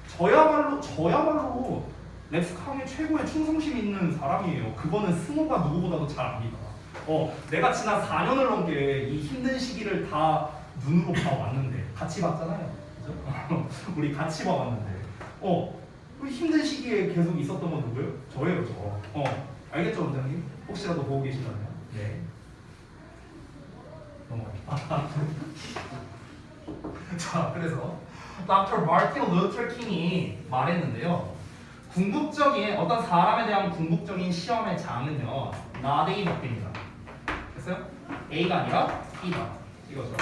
Speaker 1: 저야말로 렉스캉의 최고의 충성심 있는 사람이에요. 그거는 승호가 누구보다도 잘 압니다. 내가 지난 4년을 넘게 이 힘든 시기를 다 눈으로 봐왔는데 같이 봤잖아요, 그죠? 우리 같이 봐왔는데, 우리 힘든 시기에 계속 있었던 건 누구예요? 저예요, 저. 알겠죠, 원장님? 혹시라도 보고 계시다면. 네. 넘어갑니다. 자, 그래서 Dr. 마틴 루터 킹이 말했는데요. 궁극적인 어떤 사람에 대한 궁극적인 시험의 장은요, not A 밖입니다. 됐어요? A가 아니라 B다. 이거죠.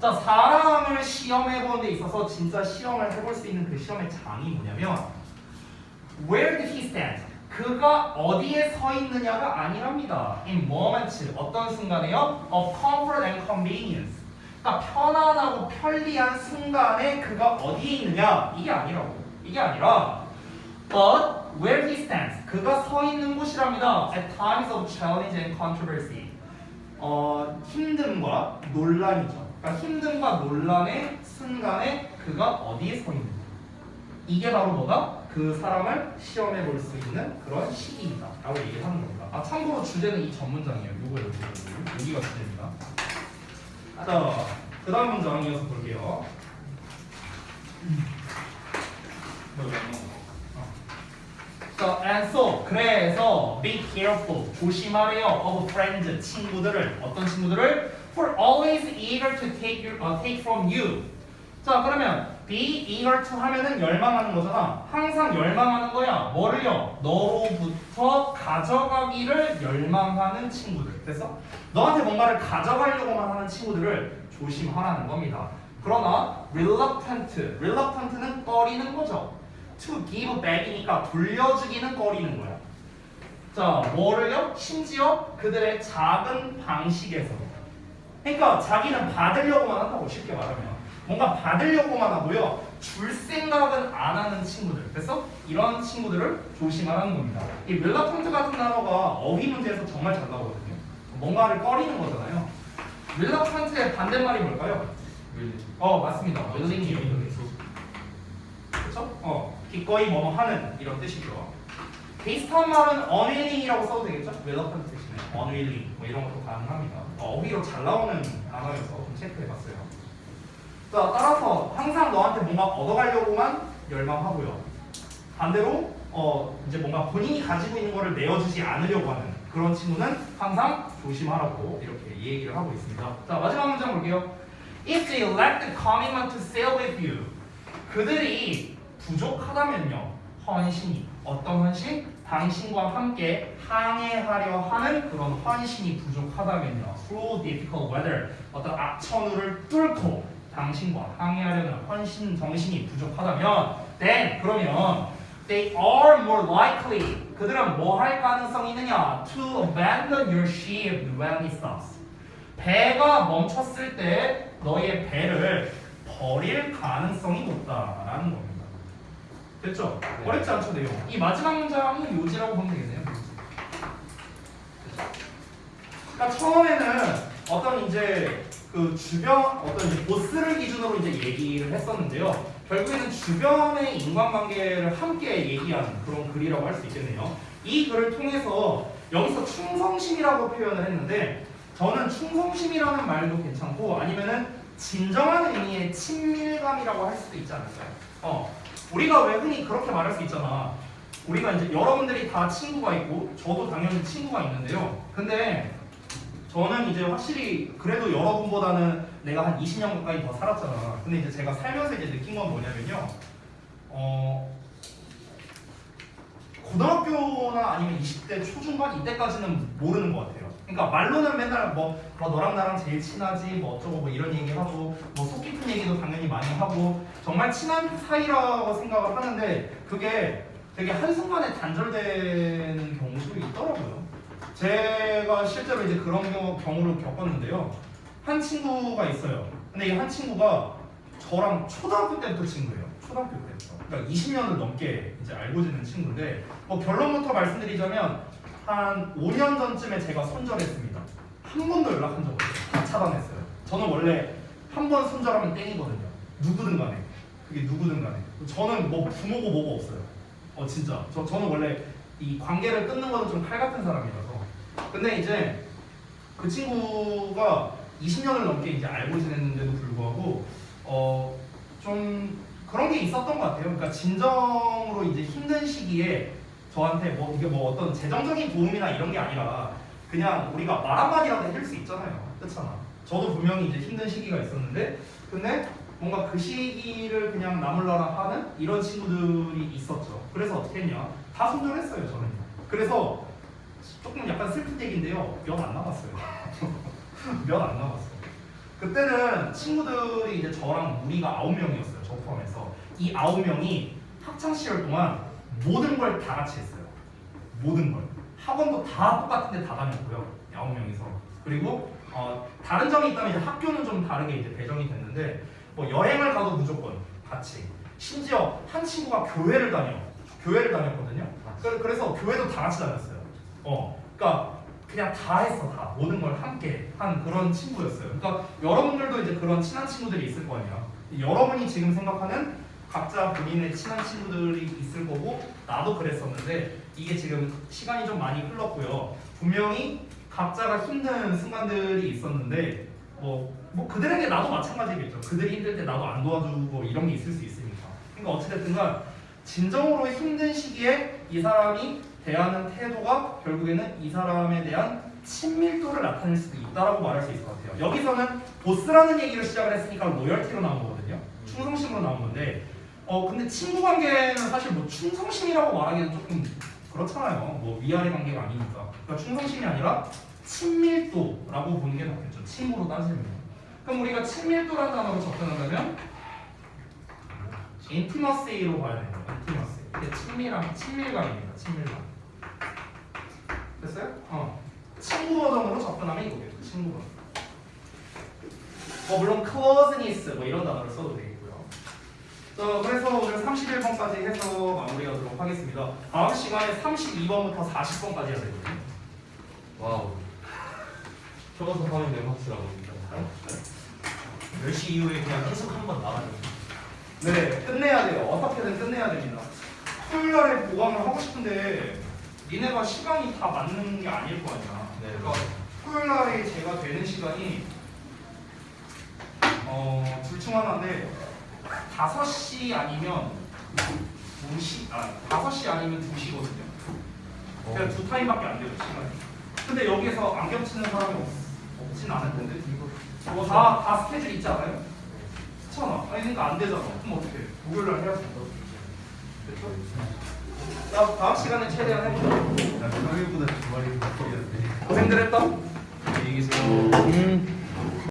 Speaker 1: 자, 사람을 시험해보는 데 있어서 진짜 시험을 해볼 수 있는 그 시험의 장이 뭐냐면 Where did he stand? 그가 어디에 서 있느냐가 아니랍니다. in moments 어떤 순간에요? of comfort and convenience. 그러니까 편안하고 편리한 순간에 그가 어디에 있느냐 이게 아니라고. 이게 아니라 but where he stands 그가 서 있는 곳이랍니다. at times of challenge and controversy. 힘듦과 논란이죠. 그러니까 힘듦과 논란의 순간에 그가 어디에 서 있느냐. 이게 바로 뭐다? 그 사람을 시험해 볼 수 있는 그런 시기이다 라고 얘기를 하는 겁니다. 아 참고로 주제는 이 전 문장이에요. 요거 여기가 주제입니다. 자, 그 다음 문장 이어서 볼게요. 자, and so 그래서 be careful 조심하래요 of friends 친구들을 어떤 친구들을 for always eager to take from you. 자 그러면 be eager to 하면은 열망하는 거잖아. 항상 열망하는 거야. 뭐를요? 너로부터 가져가기를 열망하는 친구들. 됐어? 너한테 뭔가를 가져가려고만 하는 친구들을 조심하라는 겁니다. 그러나 reluctant는 꺼리는 거죠. to give back이니까 돌려주기는 꺼리는 거야. 자, 뭐를요? 심지어 그들의 작은 방식에서. 그러니까 자기는 받으려고만 한다고 쉽게 말하면. 뭔가 받으려고만 하고요. 줄 생각은 안 하는 친구들. 됐어? 이런 친구들을 조심하라는 겁니다. 이 reluctant 같은 단어가 어휘 문제에서 정말 잘 나오거든요. 뭔가를 꺼리는 거잖아요. reluctant의 반대말이 뭘까요? 맞습니다. willing이요. 그렇죠? 기꺼이 뭐뭐 하는 이런 뜻이죠. 비슷한 말은 unwilling이라고 써도 되겠죠? reluctant 대신에 unwilling 뭐 이런 것도 가능합니다. 어휘로 잘 나오는 단어여서 좀 체크해봤어요. 자, 따라서 항상 너한테 뭔가 얻어가려고만 열망하고요. 반대로 이제 뭔가 본인이 가지고 있는 거를 내어주지 않으려고 하는 그런 친구는 항상 조심하라고 이렇게 얘기를 하고 있습니다. 자, 마지막 문장 볼게요. If they lack the commitment to sail with you, 그들이 부족하다면요. 헌신이 어떤 헌신? 당신과 함께 항해하려 하는 그런 헌신이 부족하다면요. Through difficult weather, 어떤 악천후를 뚫고 당신과 항해하려는 헌신 정신이 부족하다면, then 그러면 they are more likely 그들은 뭐 할 가능성이 있느냐? To abandon your ship when it stops. 배가 멈췄을 때 너의 배를 버릴 가능성이 높다라는 겁니다. 됐죠?
Speaker 6: 네.
Speaker 1: 어렵지 않죠, 내용. 이 마지막 문장이 요지라고 보면 되겠네요. 그러니까 처음에는 어떤 이제 그 주변 어떤 이제 보스를 기준으로 이제 얘기를 했었는데요. 결국에는 주변의 인간관계를 함께 얘기하는 그런 글이라고 할 수 있겠네요. 이 글을 통해서 여기서 충성심이라고 표현을 했는데 저는 충성심이라는 말도 괜찮고 아니면은 진정한 의미의 친밀감이라고 할 수도 있지 않을까요? 우리가 왜 흔히 그렇게 말할 수 있잖아. 우리가 이제 여러분들이 다 친구가 있고 저도 당연히 친구가 있는데요. 근데 저는 이제 확실히 그래도 여러분보다는 내가 한 20년 가까이 더 살았잖아. 근데 이제 제가 살면서 이제 느낀 건 뭐냐면요. 고등학교나 아니면 20대 초중반 이때까지는 모르는 것 같아요. 그러니까 말로는 맨날 뭐 너랑 나랑 제일 친하지 뭐 어쩌고 뭐 이런 얘기하고 뭐 속 깊은 얘기도 당연히 많이 하고 정말 친한 사이라고 생각을 하는데 그게 되게 한순간에 단절되는 경우도 있더라고요. 제가 실제로 이제 그런 경우를 겪었는데요. 한 친구가 있어요. 근데 이 한 친구가 저랑 초등학교 때부터 친구예요. 초등학교 때부터. 그러니까 20년을 넘게 이제 알고 지낸 친구인데 뭐 결론부터 말씀드리자면 한 5년 전쯤에 제가 손절했습니다. 한 번도 연락한 적 없어요. 다 차단했어요. 저는 원래 한 번 손절하면 땡이거든요. 누구든 간에. 그게 누구든 간에. 저는 뭐 부모고 뭐고 없어요. 진짜. 저는 원래 이 관계를 끊는 거는 좀 칼 같은 사람이라서. 근데 이제 그 친구가 20년을 넘게 이제 알고 지냈는데도 불구하고 좀 그런 게 있었던 것 같아요. 그러니까 진정으로 이제 힘든 시기에 저한테 뭐 이게 뭐 어떤 재정적인 도움이나 이런 게 아니라 그냥 우리가 말 한마디라도 해줄 수 있잖아요. 그렇잖아. 저도 분명히 이제 힘든 시기가 있었는데 근데 뭔가 그 시기를 그냥 나물러라 하는 이런 친구들이 있었죠. 그래서 어떻게 했냐? 다 손절했어요, 저는. 그래서 조금 약간 슬픈 얘기인데요. 몇 안 남았어요. 몇 안 남았어요. 그때는 친구들이 이제 저랑 우리가 9명이었어요. 저 포함해서. 이 9명이 학창 시절 동안 모든 걸 다 같이 했어요. 모든 걸. 학원도 다 똑같은데 다 다녔고요. 9명이서. 그리고 다른 점이 있다면 이제 학교는 좀 다르게 이제 배정이 됐는데 뭐 여행을 가도 무조건 같이. 심지어 한 친구가 교회를 다녔거든요. 그래서 교회도 다 같이 다녔어요. 그러니까 그냥 다 했어, 다 모든 걸 함께 한 그런 친구였어요. 그러니까 여러분들도 이제 그런 친한 친구들이 있을 거 아니야. 여러분이 지금 생각하는 각자 본인의 친한 친구들이 있을 거고 나도 그랬었는데 이게 지금 시간이 좀 많이 흘렀고요. 분명히 각자가 힘든 순간들이 있었는데 뭐 그들에게 나도 마찬가지겠죠. 그들이 힘들 때 나도 안 도와주고 이런 게 있을 수 있으니까. 그러니까 어찌됐든간 진정으로 힘든 시기에 이 사람이 대하는 태도가 결국에는 이 사람에 대한 친밀도를 나타낼 수도 있다라고 말할 수 있을 것 같아요. 여기서는 보스라는 얘기를 시작을 했으니까 로열티로 나온 거거든요. 충성심으로 나온 건데 근데 친구 관계는 사실 뭐 충성심이라고 말하기는 조금 그렇잖아요. 뭐 위아래 관계가 아니니까. 그러니까 충성심이 아니라 친밀도라고 보는 게 낫겠죠. 친구로 따지면. 그럼 우리가 친밀도라는 단어로 접근하려면 인티머시로 봐야 돼요. 인티머시. 이게 친밀감입니다. 친밀감. 됐어요? 친구 버전으로 접근하면 이거겠죠. 친구 버전. 물론 closeness 뭐 이런 단어를 써도 되겠고요. 그래서 오늘 31번까지 해서 마무리하도록 하겠습니다. 다음 시간에 32번부터 40번까지 해야 되거든요.
Speaker 5: 와우. 적어서 하면 내 몫이라고.
Speaker 1: 10시 이후에 그냥
Speaker 5: 계속 한번 나가죠.
Speaker 1: 네, 끝내야 돼요. 어떻게든 끝내야 됩니다. 토요일 날에 보강을 하고 싶은데 니네가 시간이 다 맞는 게 아닐 거 아니야.
Speaker 5: 네.
Speaker 1: 그러니까 토요일 날에 제가 되는 시간이 둘 중 하나인데 5시 아니면 5시 아니면 2시거든요. 그냥 두 타임밖에 안 돼요, 시간이. 근데 여기서 안 겹치는 사람이 없진 않을 텐데 이거 다 스케줄 있지 않아요? 그렇잖아. 그러니까 안 되잖아. 그럼 어떻게 해? 목요일 날 해야지. 됐죠? 나 다음 시간에 최대한 해보자.
Speaker 6: 나 평일보다 주말이 더 길었는데.
Speaker 1: 고생들 했다.
Speaker 6: 안녕히 계세요.